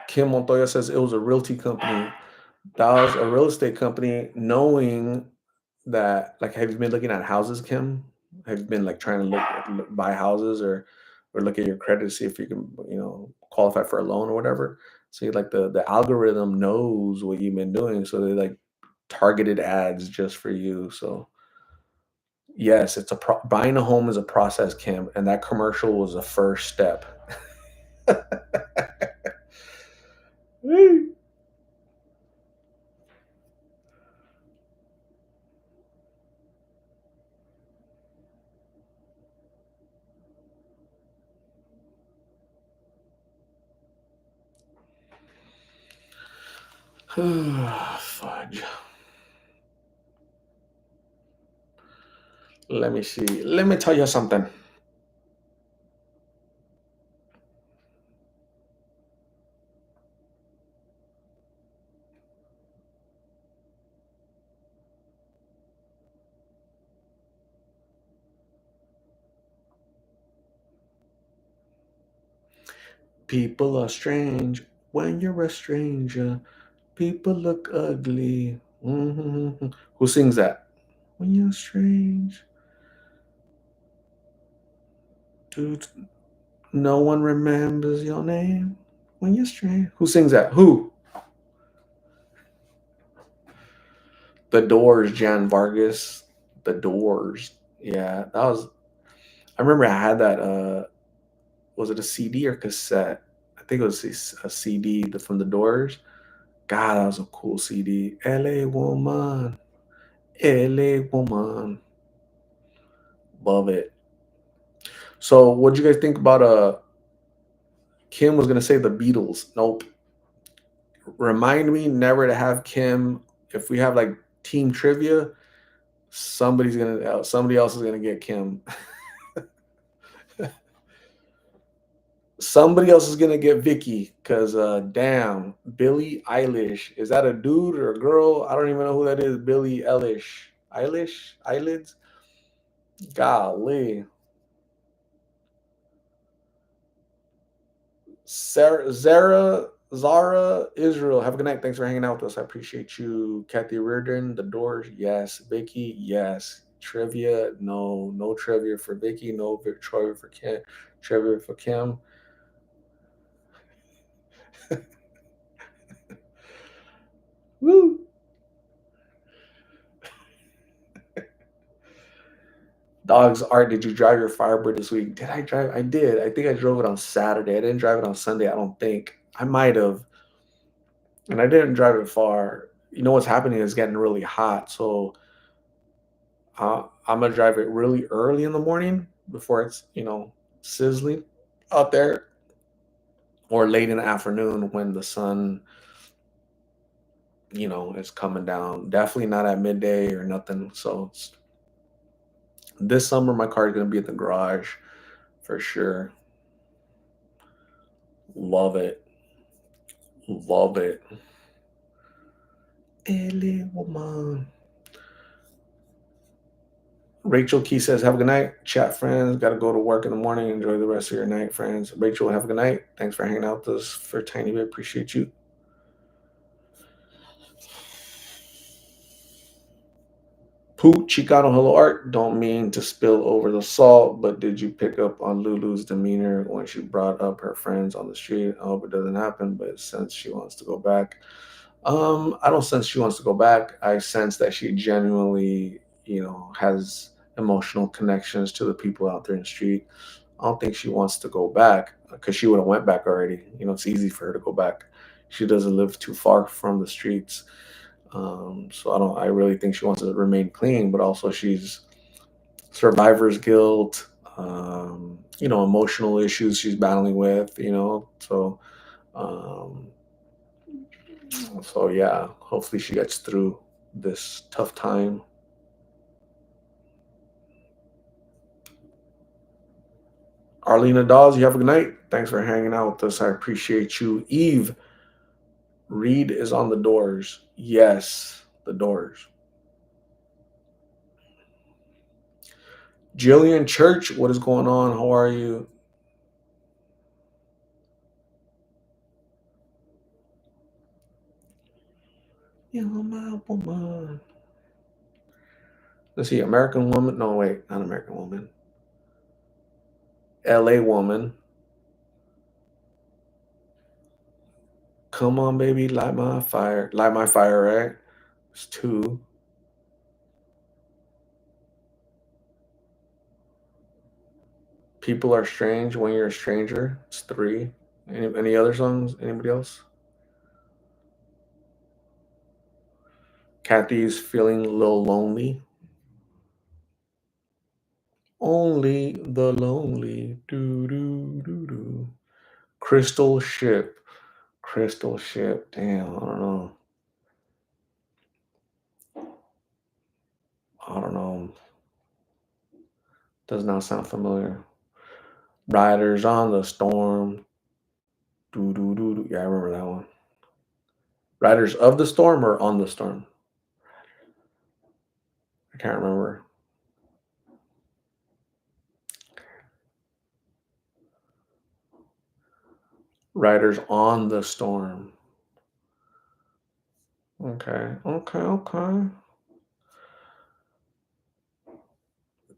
Kim Montoya says it was a realty company. That was a real estate company, knowing that, like, have you been looking at houses, Kim? Have you been like trying to buy houses or look at your credit to see if you can, qualify for a loan or whatever? So like the algorithm knows what you've been doing, so they like targeted ads just for you. So yes, buying a home is a process, Kim, and that commercial was the first step. Fudge. Let me see. Let me tell you something. People are strange when you're a stranger. People look ugly. Mhm. Who sings that? When you're strange, dude. No one remembers your name. When you're strange. Who sings that? Who? The Doors, Jan Vargas. The Doors. Yeah, that was. I remember I had that. Was it a CD or cassette? I think it was a CD from the Doors. God, that was a cool CD. LA Woman. LA Woman. Love it. So, what do you guys think about Kim was gonna say the Beatles. Nope. Remind me never to have Kim. If we have like team trivia, somebody else is gonna get Kim. Somebody else is gonna get Vicky because damn, Billie Eilish. Is that a dude or a girl? I don't even know who that is. Billie Eilish. Eilish? Eyelids? Golly. Zara Israel. Have a good night. Thanks for hanging out with us. I appreciate you. Kathy Reardon, The Doors, yes. Vicky, yes. Trivia, no. No trivia for Vicky. No trivia for Kim. Trivia for Kim. Woo. Dogs, Art, did you drive your Firebird this week? Did I drive? I did. I think I drove it on Saturday. I didn't drive it on Sunday. I don't think. I might have. And I didn't drive it far. You know what's happening is getting really hot. So I'm gonna drive it really early in the morning before it's sizzling out there, or late in the afternoon when the sun is coming down. Definitely not at midday or nothing. So this summer my car is gonna be at the garage for sure. Love it, love it. LA woman. Rachel Key says, "Have a good night, chat friends. Got to go to work in the morning. Enjoy the rest of your night, friends." Rachel, have a good night. Thanks for hanging out with us for a tiny bit. Appreciate you. Pooh Chicano, hello Art. Don't mean to spill over the salt, but did you pick up on Lulu's demeanor when she brought up her friends on the street? I hope it doesn't happen, but since she wants to go back, I don't sense she wants to go back. I sense that she genuinely, has emotional connections to the people out there in the street. I don't think she wants to go back because she would have went back already. It's easy for her to go back. She doesn't live too far from the streets. So I really think she wants to remain clean, but also she's survivor's guilt, emotional issues she's battling with, um, so yeah, hopefully she gets through this tough time. Arlena Dawes, you have a good night. Thanks for hanging out with us. I appreciate you. Eve, Reed is on the doors. Yes, the doors. Jillian Church, what is going on? How are you? You're my woman. Let's see, American Woman. No, wait, not American Woman. LA Woman. Come on, baby, light my fire. Light my fire, right? It's two. People are strange when you're a stranger. It's three. Any other songs? Anybody else? Kathy's feeling a little lonely. Only the lonely. Do do do do. Crystal Ship. Crystal Ship. Damn, I don't know. I don't know. Does not sound familiar. Riders on the Storm. Do do do do. Yeah, I remember that one. Riders of the Storm or on the Storm? I can't remember. Riders on the Storm. Okay, okay, okay.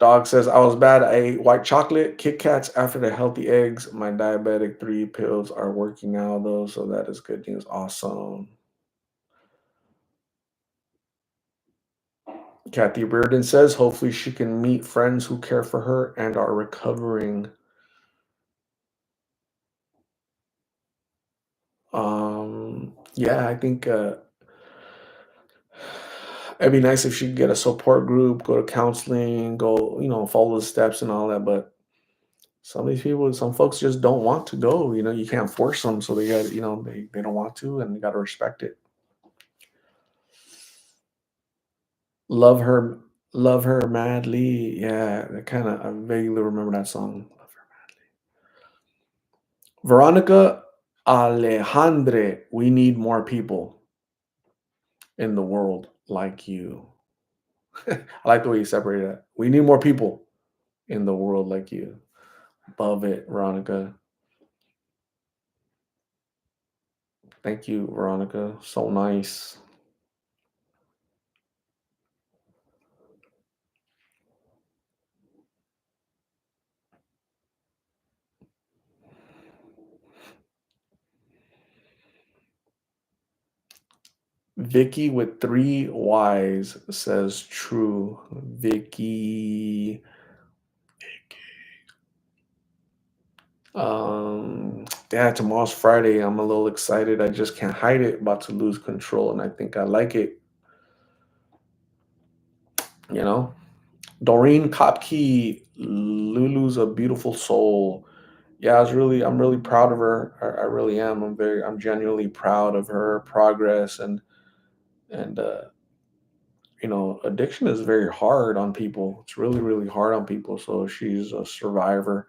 Dog says, I was bad. I ate white chocolate, Kit Kats after the healthy eggs. My diabetic 3 pills are working now, though, so that is good news. Awesome. Kathy Reardon says, hopefully she can meet friends who care for her and are recovering. Yeah, I think it'd be nice if she could get a support group, go to counseling, go, follow the steps and all that. But some of these people, some folks just don't want to go. You can't force them, so they got, they don't want to, and you got to respect it. Love her, love her madly. Yeah, I vaguely remember that song. Love her madly. Veronica Alejandre, we need more people in the world like you. I like the way you separated that. We need more people in the world like you. Love it, Veronica. Thank you, Veronica. So nice. Vicky with 3 Y's says true. Vicky. Yeah, tomorrow's Friday. I'm a little excited. I just can't hide it. About to lose control, and I think I like it. You know, Doreen Kopke, Lulu's a beautiful soul. Yeah, I'm really proud of her. I really am. I'm genuinely proud of her progress and addiction is very hard on people. It's really, really hard on people. So she's a survivor.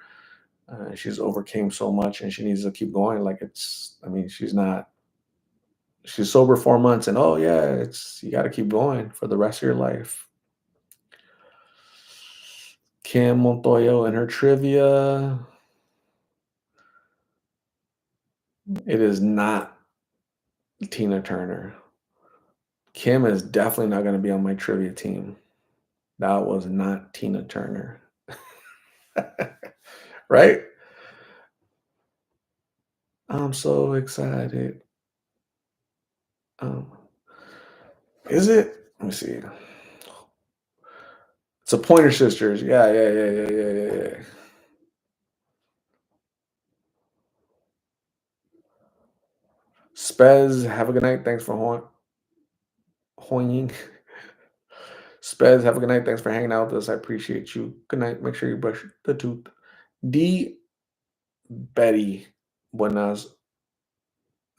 She's overcame so much, and she needs to keep going. Like I mean, she's sober 4 months, and oh yeah, it's you got to keep going for the rest of your life. Kim Montoyo and her trivia. It is not Tina Turner. Kim is definitely not going to be on my trivia team. That was not Tina Turner. Right? I'm so excited. Um, is it? Let me see. It's a Pointer Sisters. Yeah, yeah, yeah, yeah, yeah, yeah, yeah. Spez, have a good night. Thanks for hoing. Spez, have a good night. Thanks for hanging out with us. I appreciate you. Good night. Make sure you brush the tooth. D. Betty, buenas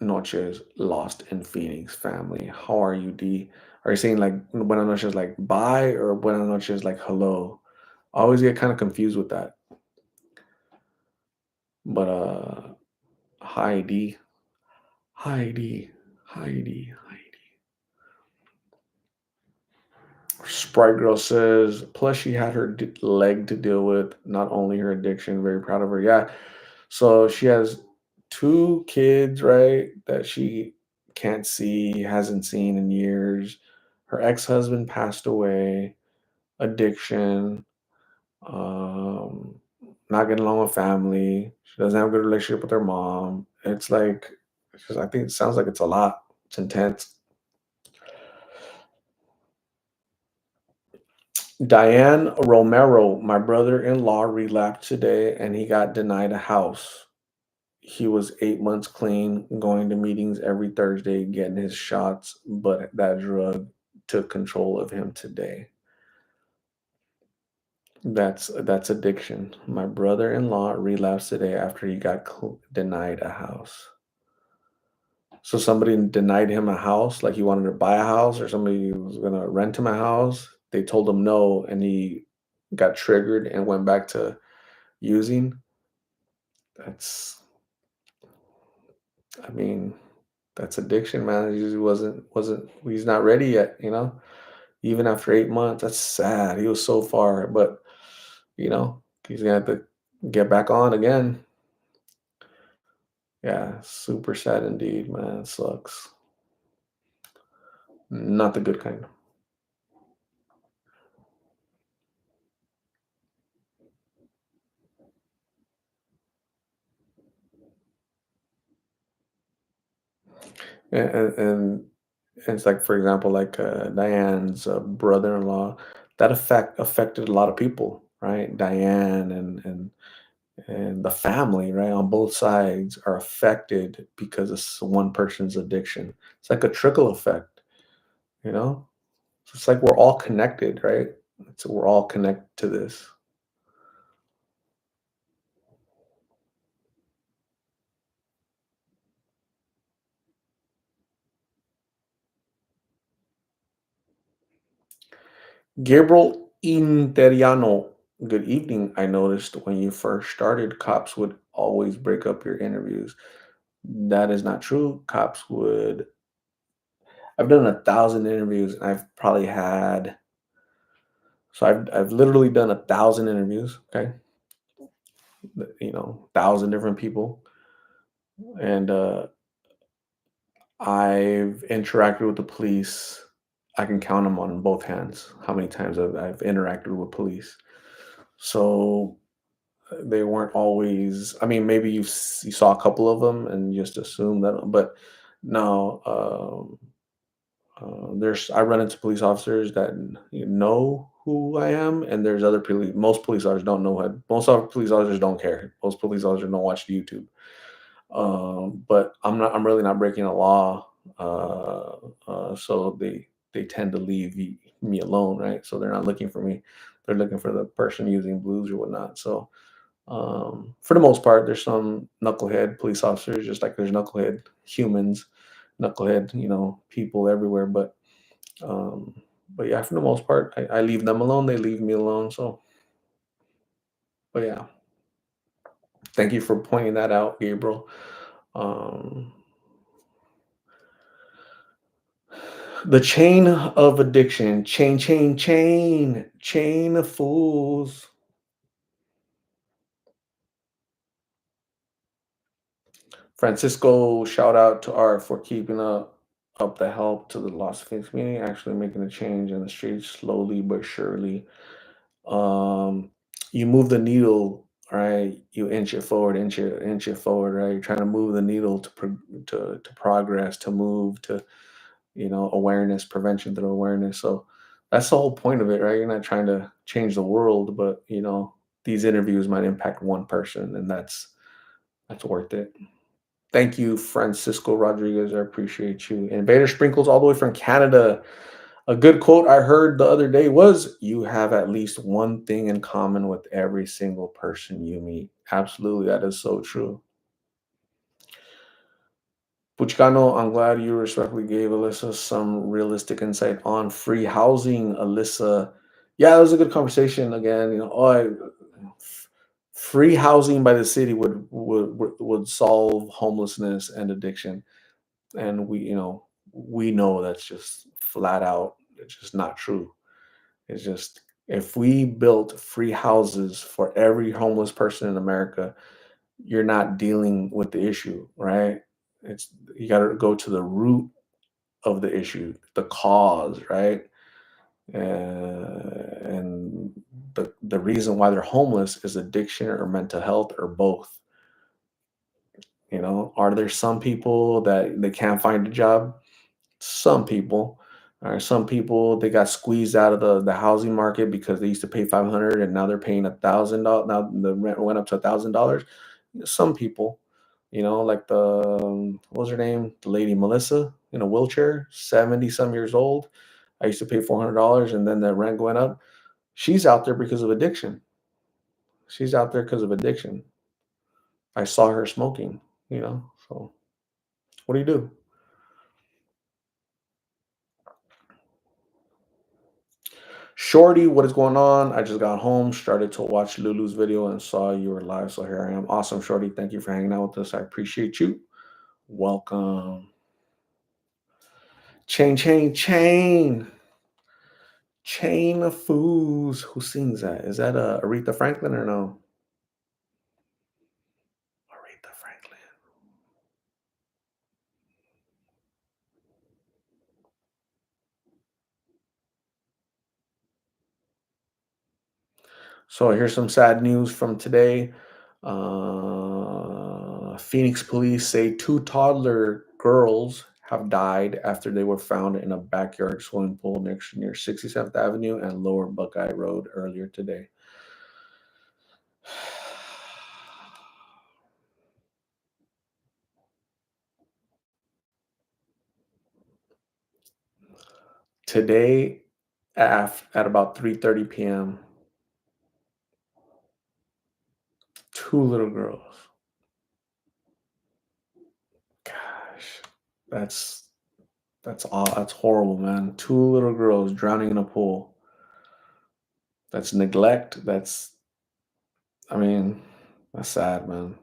noches, lost in Phoenix family. How are you, D? Are you saying like buenas noches like bye or buenas noches like hello? I always get kind of confused with that. But hi D. Heidi. Heidi. Sprite Girl says, plus she had her leg to deal with, not only her addiction. Very proud of her. Yeah. So she has two kids, right? That she can't see, hasn't seen in years. Her ex husband passed away, addiction, um, not getting along with family. She doesn't have a good relationship with her mom. It's like, I think it sounds like it's a lot. It's intense. Diane Romero, my brother-in-law relapsed today and he got denied a house. He was 8 months clean, going to meetings every Thursday, getting his shots, but that drug took control of him today. That's addiction. My brother-in-law relapsed today after he got denied a house. So somebody denied him a house, like he wanted to buy a house, or somebody was gonna rent him a house. They told him no, and he got triggered and went back to using. That's, I mean, that's addiction, man. He just wasn't he's not ready yet, Even after 8 months, that's sad. He was so far, but he's gonna have to get back on again. Yeah, super sad indeed, man. It sucks. Not the good kind. And it's like, for example, like Diane's brother-in-law, that affected a lot of people, right? Diane and the family, right, on both sides are affected because of one person's addiction. It's like a trickle effect, you know? It's like we're all connected, right? So we're all connected to this. Gabriel Interiano, good evening. I noticed when you first started, cops would always break up your interviews. That is not true. Cops would. I've done 1,000 interviews, and I've probably had. So I've literally done 1,000 interviews. Okay, 1,000 different people, and I've interacted with the police. I can count them on both hands how many times I've interacted with police. So they weren't always. I mean, maybe you saw a couple of them and you just assumed that, but no. There's I run into police officers that know who I am, and there's other police. Most police officers don't know who. Most other police officers don't care. Most police officers don't watch YouTube. But I'm not. I'm really not breaking a law. So they tend to leave me alone, right? So they're not looking for me. They're looking for the person using blues or whatnot. So for the most part, there's some knucklehead police officers, just like there's knucklehead humans, knucklehead, people everywhere. Um, but yeah, for the most part, I leave them alone. They leave me alone. So, but yeah, thank you for pointing that out, Gabriel. Um, the chain of addiction, chain of fools. Francisco, shout out to Art for keeping up the help to the Las Vegas community, actually making a change in the streets slowly but surely. Um, you move the needle, right? You inch it forward, inch it forward, right? You're trying to move the needle to progress, to move to awareness, prevention through awareness. So that's the whole point of it, right? You're not trying to change the world, but these interviews might impact one person, and that's worth it. Thank you, Francisco Rodriguez. I appreciate you. Invader Sprinkles, all the way from Canada. A good quote I heard the other day was, "You have at least one thing in common with every single person you meet." Absolutely, that is so true. Puchcano, I'm glad you respectfully gave Alyssa some realistic insight on free housing. Alyssa, yeah, it was a good conversation. Again, free housing by the city would solve homelessness and addiction, and we know that's just flat out. It's just not true. It's just, if we built free houses for every homeless person in America, you're not dealing with the issue, right? It's You got to go to the root of the issue, the cause, right? And the reason why they're homeless is addiction or mental health or both. Are there some people that they can't find a job? Some people. Some people, they got squeezed out of the housing market because they used to pay 500 and now they're paying $1,000. Now the rent went up to $1,000. Some people, like what was her name? The lady Melissa in a wheelchair, 70 some years old. I used to pay $400 and then the rent went up. She's out there because of addiction. She's out there because of addiction. I saw her smoking, So what do you do? Shorty, what is going on? I just got home, started to watch Lulu's video, and saw you were live. So here I am. Awesome, Shorty. Thank you for hanging out with us. I appreciate you. Welcome. Chain, chain, chain. Chain of Fools. Who sings that? Is that Aretha Franklin or no? Aretha Franklin. So here's some sad news from today. Phoenix police say two toddler girls have died after they were found in a backyard swimming pool near 67th Avenue and Lower Buckeye Road earlier today. Today, at about 3:30 p.m., two little girls. Gosh, that's that's horrible, man. Two little girls drowning in a pool. That's neglect. I mean, that's sad, man.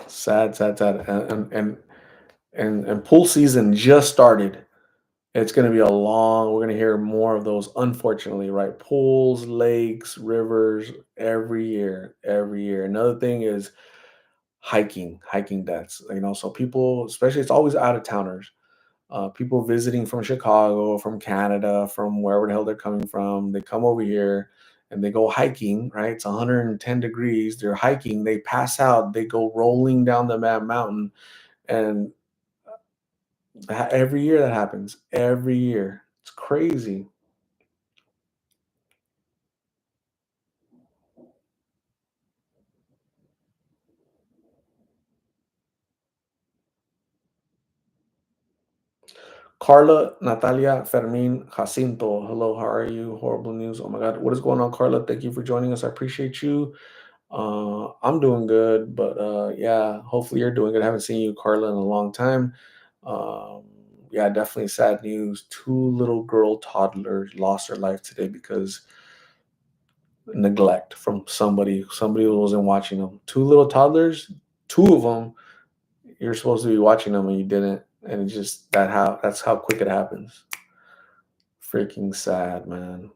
Sad, sad, sad. And pool season just started. It's going to be a long. We're going to hear more of those, unfortunately, right? Pools, lakes, rivers, every year, every year. Another thing is hiking deaths. So people, especially, it's always out of towners. People visiting from Chicago, from Canada, from wherever the hell they're coming from, they come over here and they go hiking, right? It's 110 degrees. They're hiking, they pass out, they go rolling down the mountain. And every year that happens, every year. It's crazy. Carla, Natalia, Fermin, Jacinto. Hello, how are you? Horrible news. Oh my God. What is going on, Carla? Thank you for joining us. I appreciate you. I'm doing good, but yeah, hopefully you're doing good. I haven't seen you, Carla, in a long time. Um, yeah, definitely sad news. Two little girl toddlers lost their life today because neglect from somebody. Somebody who wasn't watching them. Two little toddlers, two of them. You're supposed to be watching them and you didn't, and it's just that's how quick it happens. Freaking sad, man.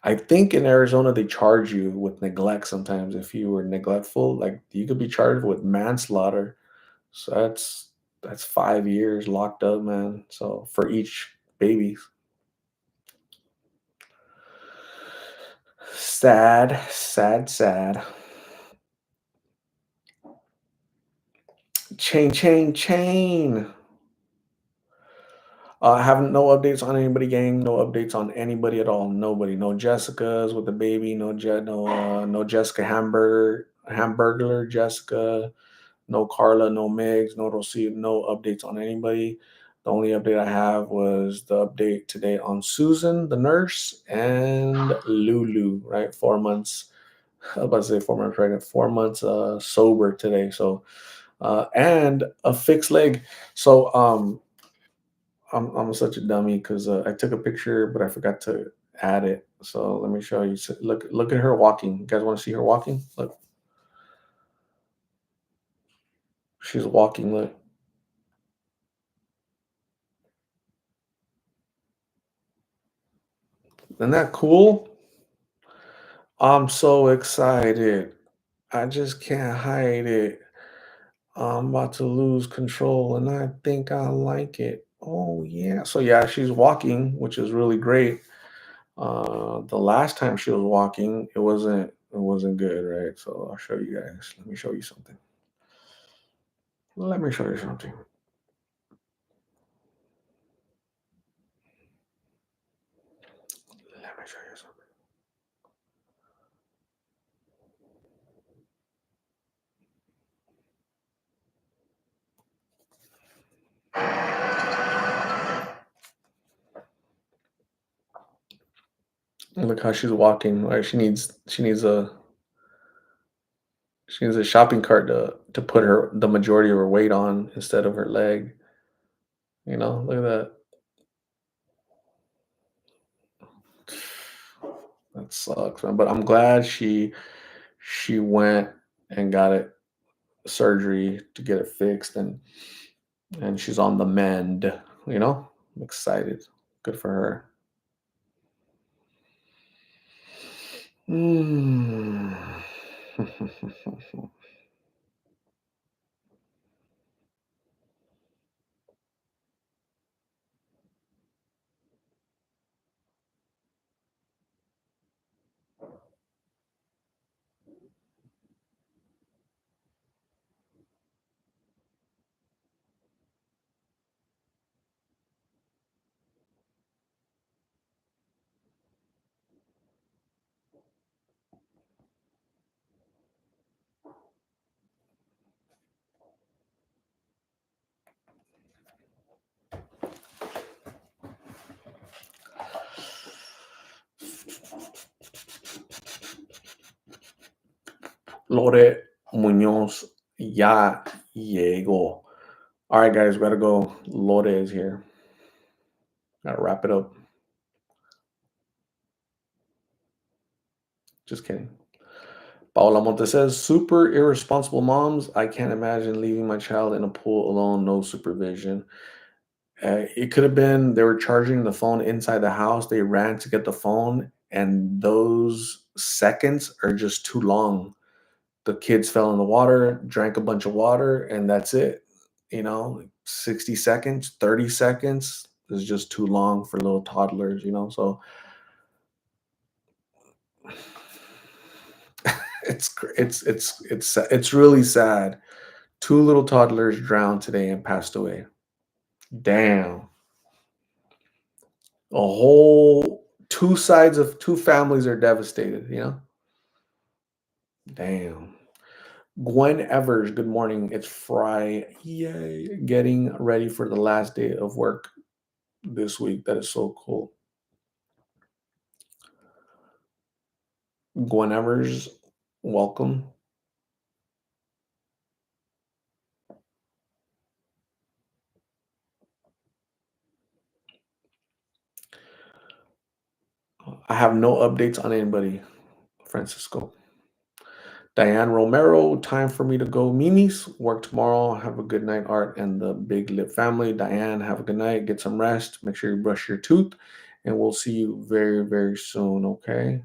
I think in Arizona they charge you with neglect sometimes. If you were neglectful, like, you could be charged with manslaughter. So that's 5 years locked up, man. So for each baby. Sad, sad, sad. Chain, chain, chain. I haven't no updates on anybody, gang. No updates on anybody at all. Nobody. No Jessica's with the baby. No Jessica Hamburglar Jessica. No Carla. No Migs. No Rosie. No updates on anybody. The only update I have was the update today on Susan, the nurse, and Lulu. Right, 4 months. I was about to say 4 months pregnant. 4 months sober today. So and a fixed leg. So I'm such a dummy because I took a picture, but I forgot to add it. So let me show you. Look at her walking. You guys want to see her walking? Look, she's walking. Look, isn't that cool? I'm so excited. I just can't hide it. I'm about to lose control, and I think I like it. Oh yeah. So yeah, she's walking, which is really great. The last time she was walking, it wasn't good, right? So I'll show you guys. Let me show you something. Let me show you something. Let me show you something. Look how she's walking. Like she needs a shopping cart to put the majority of her weight on instead of her leg. Look at that. That sucks, man. But I'm glad she went and got it surgery to get it fixed, and she's on the mend. I'm excited. Good for her. Mm. Lore Munoz ya llegó. All right, guys, gotta go. Lore is here. Gotta wrap it up. Just kidding. Paola Monte says, super irresponsible moms. I can't imagine leaving my child in a pool alone, no supervision. It could have been they were charging the phone inside the house. They ran to get the phone, and those seconds are just too long. The kids fell in the water, drank a bunch of water, and that's it. 60 seconds, 30 seconds is just too long for little toddlers. So it's really sad. Two little toddlers drowned today and passed away. Damn. A whole two sides of two families are devastated. Damn. Gwen Evers, good morning. It's Friday. Yay. Getting ready for the last day of work this week. That is so cool. Gwen Evers, welcome. I have no updates on anybody, Francisco. Diane Romero, time for me to go. Mimi's, work tomorrow. Have a good night, Art and the Big Lip family. Diane, have a good night. Get some rest. Make sure you brush your tooth. And we'll see you very, very soon, okay?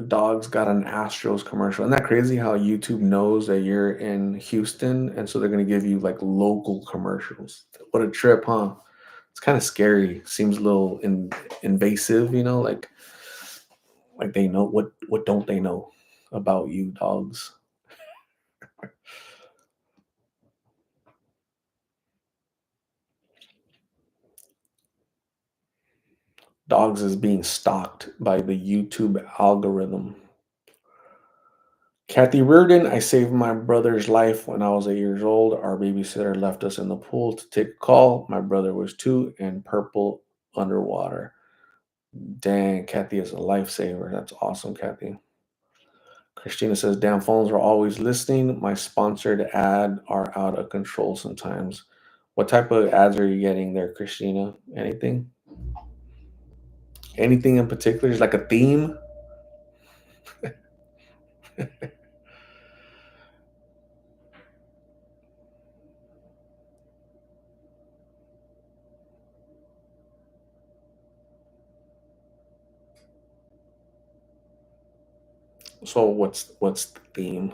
Dogs got an Astros commercial. Isn't that crazy how YouTube knows that you're in Houston and so they're gonna give you like local commercials? What a trip, huh? It's kind of scary. Seems a little invasive, like they know what don't they know about you, dogs? Dogs is being stalked by the YouTube algorithm. Kathy Reardon, I saved my brother's life when I was 8 years old. Our babysitter left us in the pool to take a call. My brother was two and purple underwater. Dang, Kathy is a lifesaver. That's awesome, Kathy. Christina says, damn phones are always listening. My sponsored ad are out of control sometimes. What type of ads are you getting there, Christina? Anything? Anything in particular? Is like a theme? So what's the theme?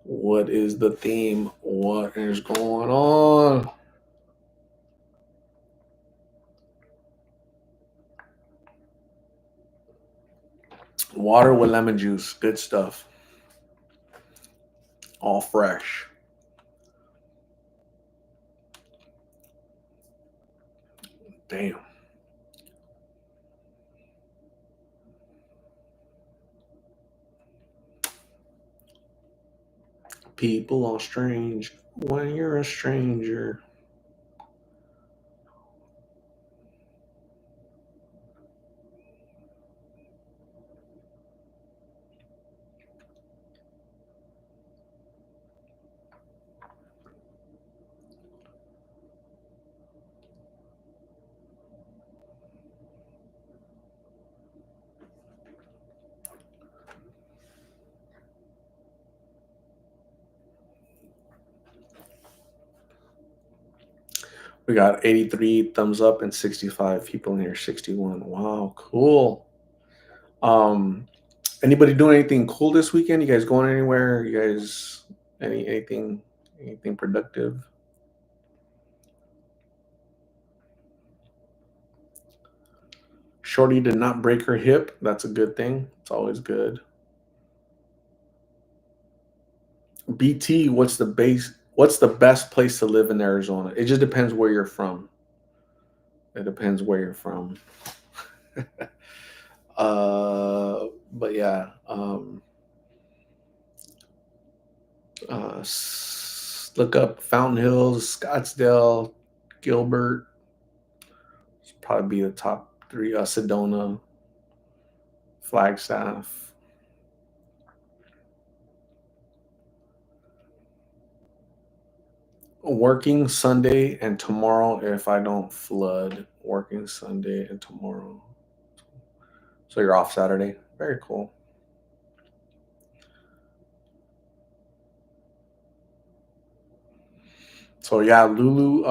What is the theme? What is going on? Water with lemon juice. Good stuff. All fresh. Damn. People are strange when you're a stranger. We got 83 thumbs up and 65 people in here. 61. Wow, cool. Um, anybody doing anything cool this weekend? You guys going anywhere? You guys anything productive? Shorty did not break her hip. That's a good thing. It's always good. BT, what's the best place to live in Arizona? It just depends where you're from. It depends where you're from. But yeah, look up Fountain Hills, Scottsdale, Gilbert. Probably be the top three. Sedona, Flagstaff. Working Sunday and tomorrow if I don't flood. Working Sunday and tomorrow. So you're off Saturday. Very cool. So yeah, Lulu,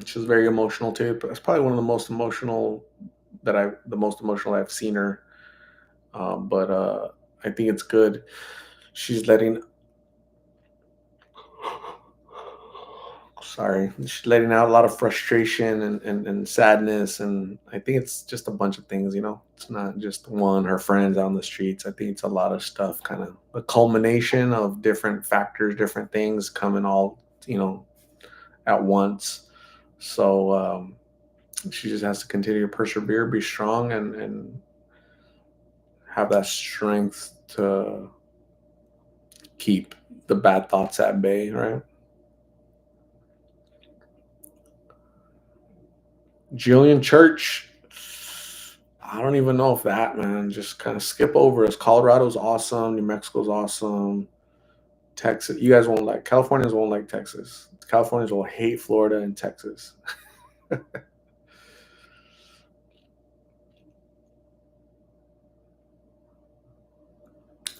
she was very emotional too. But that's probably one of the most emotional the most emotional I've seen her. But I think it's good. She's letting sorry, she's letting out a lot of frustration and sadness, and I think it's just a bunch of things. It's not just one her friends on the streets. I think it's a lot of stuff, kind of a culmination of different factors, different things coming all at once. So she just has to continue to persevere, be strong, and have that strength to keep the bad thoughts at bay, right? Jillian Church, I don't even know if that, man. Just kind of skip over us. Colorado's awesome. New Mexico's awesome. Texas, you guys won't like. Californians won't like Texas. Californians will hate Florida and Texas.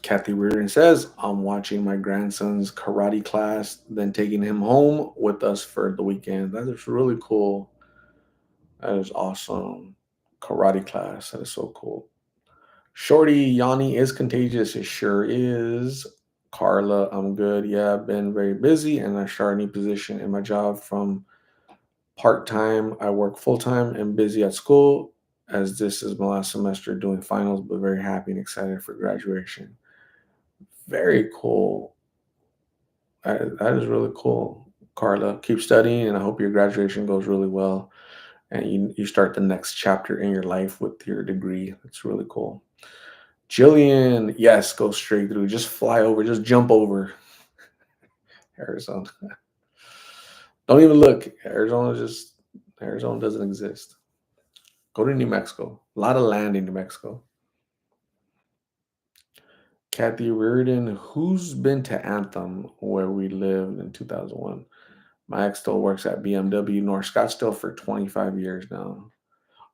Kathy Reardon says, I'm watching my grandson's karate class, then taking him home with us for the weekend. That is really cool. That is awesome. Karate class. That is so cool. Shorty, Yanni is contagious. It sure is. Carla, I'm good. Yeah, I've been very busy and I started a new position in my job from part time. I work full time and busy at school as this is my last semester doing finals, but very happy and excited for graduation. Very cool. That is really cool. Carla, keep studying and I hope your graduation goes really well. and you start the next chapter in your life with your degree. It's really cool. Jillian, yes, go straight through. Just fly over. Just jump over Arizona. Don't even look. Arizona doesn't exist. Go to New Mexico. A lot of land in New Mexico. Kathy Reardon, who's been to Anthem where we lived in 2001? My ex still works at BMW North Scottsdale for 25 years now.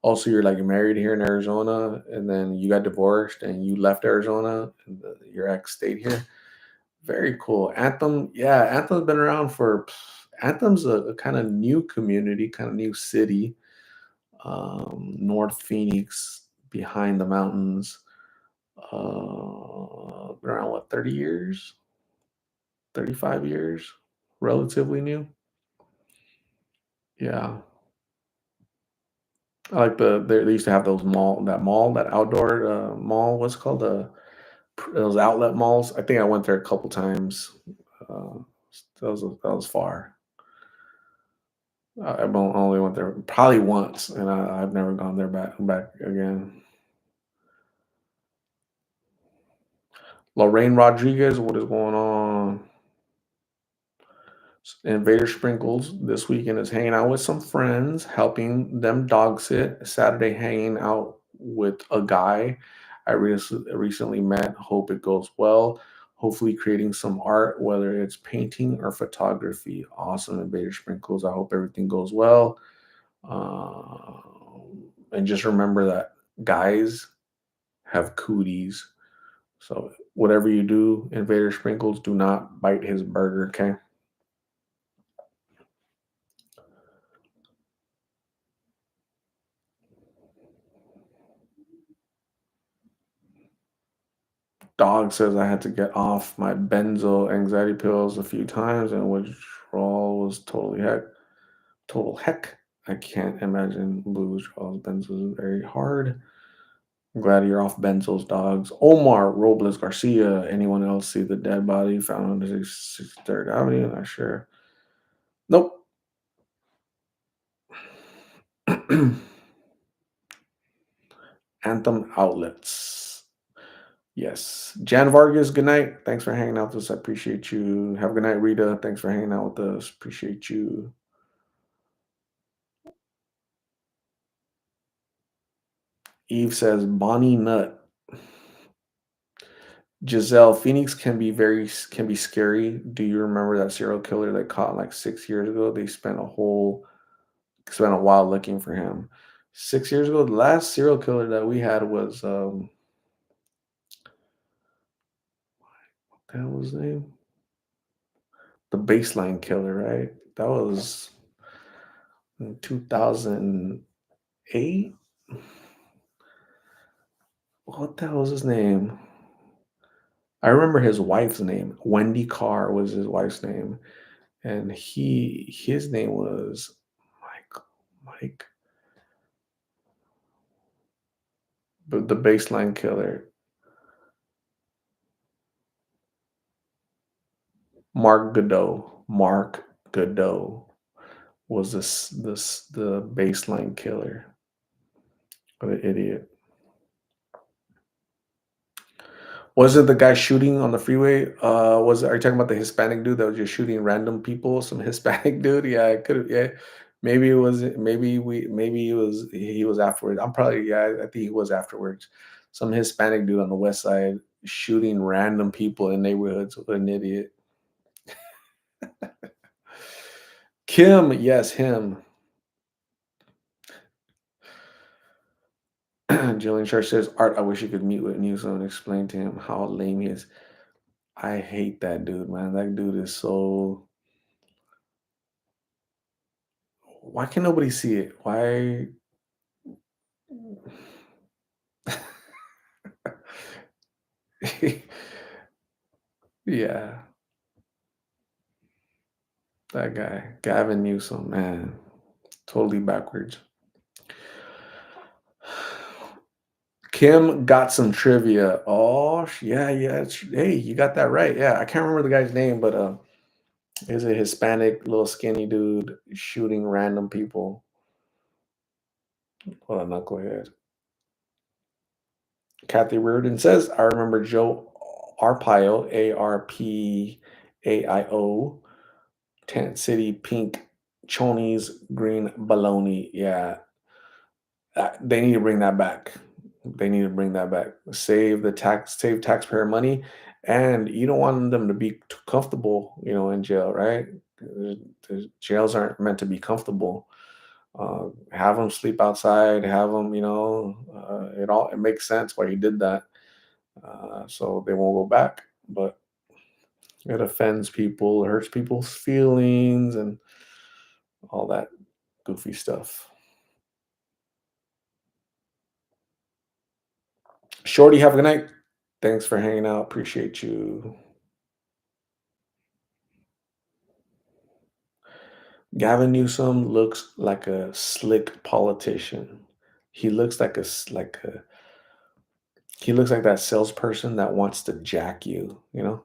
Also, you're like married here in Arizona, and then you got divorced and you left Arizona, and your ex stayed here. Very cool. Anthem, yeah, Anthem's been around for. Anthem's a kind of new community, kind of new city. North Phoenix, behind the mountains. Been around what, 30 years, 35 years, relatively new. Yeah, I like they used to have that outdoor mall. What's it called those outlet malls? I think I went there a couple times. Uh, that was far. Only went there probably once, and I've never gone there back again. Lorraine Rodriguez, what is going on? Invader Sprinkles this weekend is hanging out with some friends, helping them dog sit. Saturday, hanging out with a guy I recently met. Hope it goes well. Hopefully, creating some art, whether it's painting or photography. Awesome, Invader Sprinkles. I hope everything goes well. And just remember that guys have cooties. So, whatever you do, Invader Sprinkles, do not bite his burger, okay? Dog says I had to get off my benzo anxiety pills a few times, and withdrawal was total heck. I can't imagine blue withdrawals. Benzos is very hard. I'm glad you're off benzos, dogs. Omar Robles Garcia. Anyone else see the dead body found on the 63rd Avenue? Not sure. Nope. Anthem outlets. Yes. Jan Vargas, good night. Thanks for hanging out with us. I appreciate you. Have a good night, Rita. Thanks for hanging out with us. Appreciate you. Eve says Bonnie Nut. Giselle, Phoenix can be scary. Do you remember that serial killer they caught like 6 years ago? They spent a while looking for him. 6 years ago, the last serial killer that we had was what the hell was his name? The baseline killer, right? That was in 2008. What the hell was his name? I remember his wife's name. Wendy Carr was his wife's name. And his name was Mike. Mike, but the baseline killer, Mark Godot. Mark Godot was the baseline killer. What an idiot! Was it the guy shooting on the freeway? Are you talking about the Hispanic dude that was just shooting random people? Some Hispanic dude? Yeah, it could have. Yeah, maybe it was. Maybe he was afterwards. I'm probably, yeah. I think he was afterwards. Some Hispanic dude on the west side shooting random people in neighborhoods. What an idiot. Kim, yes, him. Jillian Church says, Art, I wish you could meet with Newsom and explain to him how lame he is. I hate that dude, man. That dude is so. Why can nobody see it? Why? Yeah, that guy, Gavin Newsom, man, totally backwards. Kim got some trivia. Oh, yeah, yeah. Hey, you got that right. Yeah, I can't remember the guy's name, but he's a Hispanic, little skinny dude shooting random people. Hold on, I'll go ahead. Kathy Reardon says, I remember Joe Arpaio, Arpaio, Tent City Pink Chonies Green Baloney. Yeah, they need to bring that back. They need to bring that back. Save taxpayer money, and you don't want them to be too comfortable, in jail, right? The jails aren't meant to be comfortable. Have them sleep outside. Have them, it makes sense why he did that, so they won't go back. But it offends people, it hurts people's feelings, and all that goofy stuff. Shorty, have a good night. Thanks for hanging out. Appreciate you. Gavin Newsom looks like a slick politician. He looks like he looks like that salesperson that wants to jack you, you know?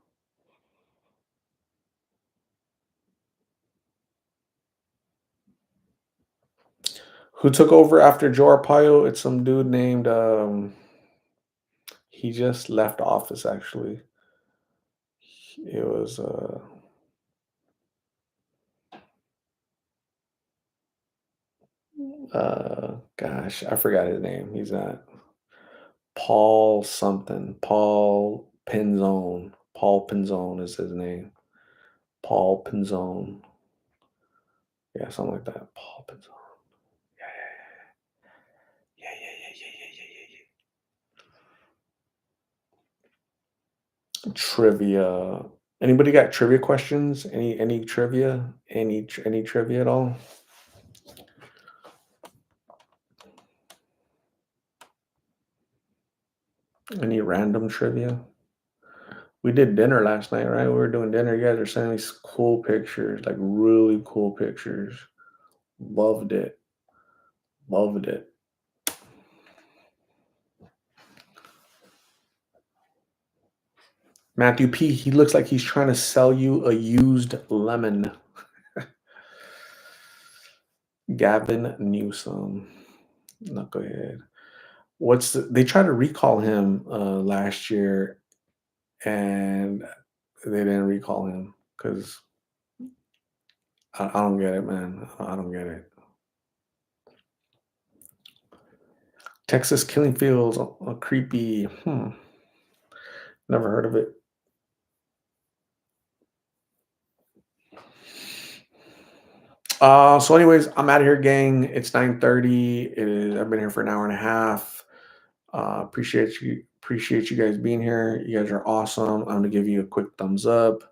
Who took over after Joe Arpaio? It's some dude named he just left office actually. It was gosh, I forgot his name. He's not Paul something. Paul Penzone. Paul Penzone is his name. Paul Penzone. Yeah, something like that. Paul Penzone. Yeah, yeah, yeah, yeah, yeah, yeah, yeah, yeah, yeah. Trivia. Anybody got trivia questions? Any trivia? Any trivia at all? Any random trivia? We did dinner last night, right? We were doing dinner. You guys are sending me cool pictures, like really cool pictures. Loved it. Loved it. Matthew P. He looks like he's trying to sell you a used lemon. Gavin Newsom. Knucklehead. They tried to recall him last year and they didn't recall him because I don't get it, man. I don't get it. Texas killing fields, creepy. Never heard of it. So anyways, I'm out of here, gang. It's 9:30. I've been here for an hour and a half. Appreciate you guys being here. You guys are awesome. I'm gonna give you a quick thumbs up.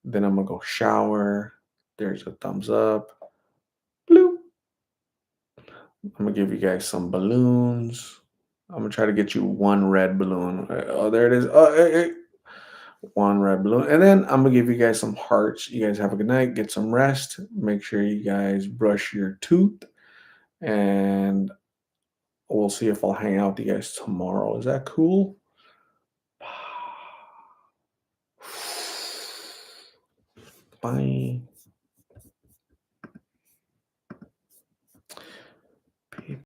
Then I'm gonna go shower. There's a thumbs up. Bloop. I'm gonna give you guys some balloons. I'm gonna try to get you one red balloon. Oh, there it is. Oh, hey, hey. One red balloon. And then I'm gonna give you guys some hearts. You guys have a good night. Get some rest. Make sure you guys brush your tooth. And we'll see if I'll hang out with you guys tomorrow. Is that cool? Bye.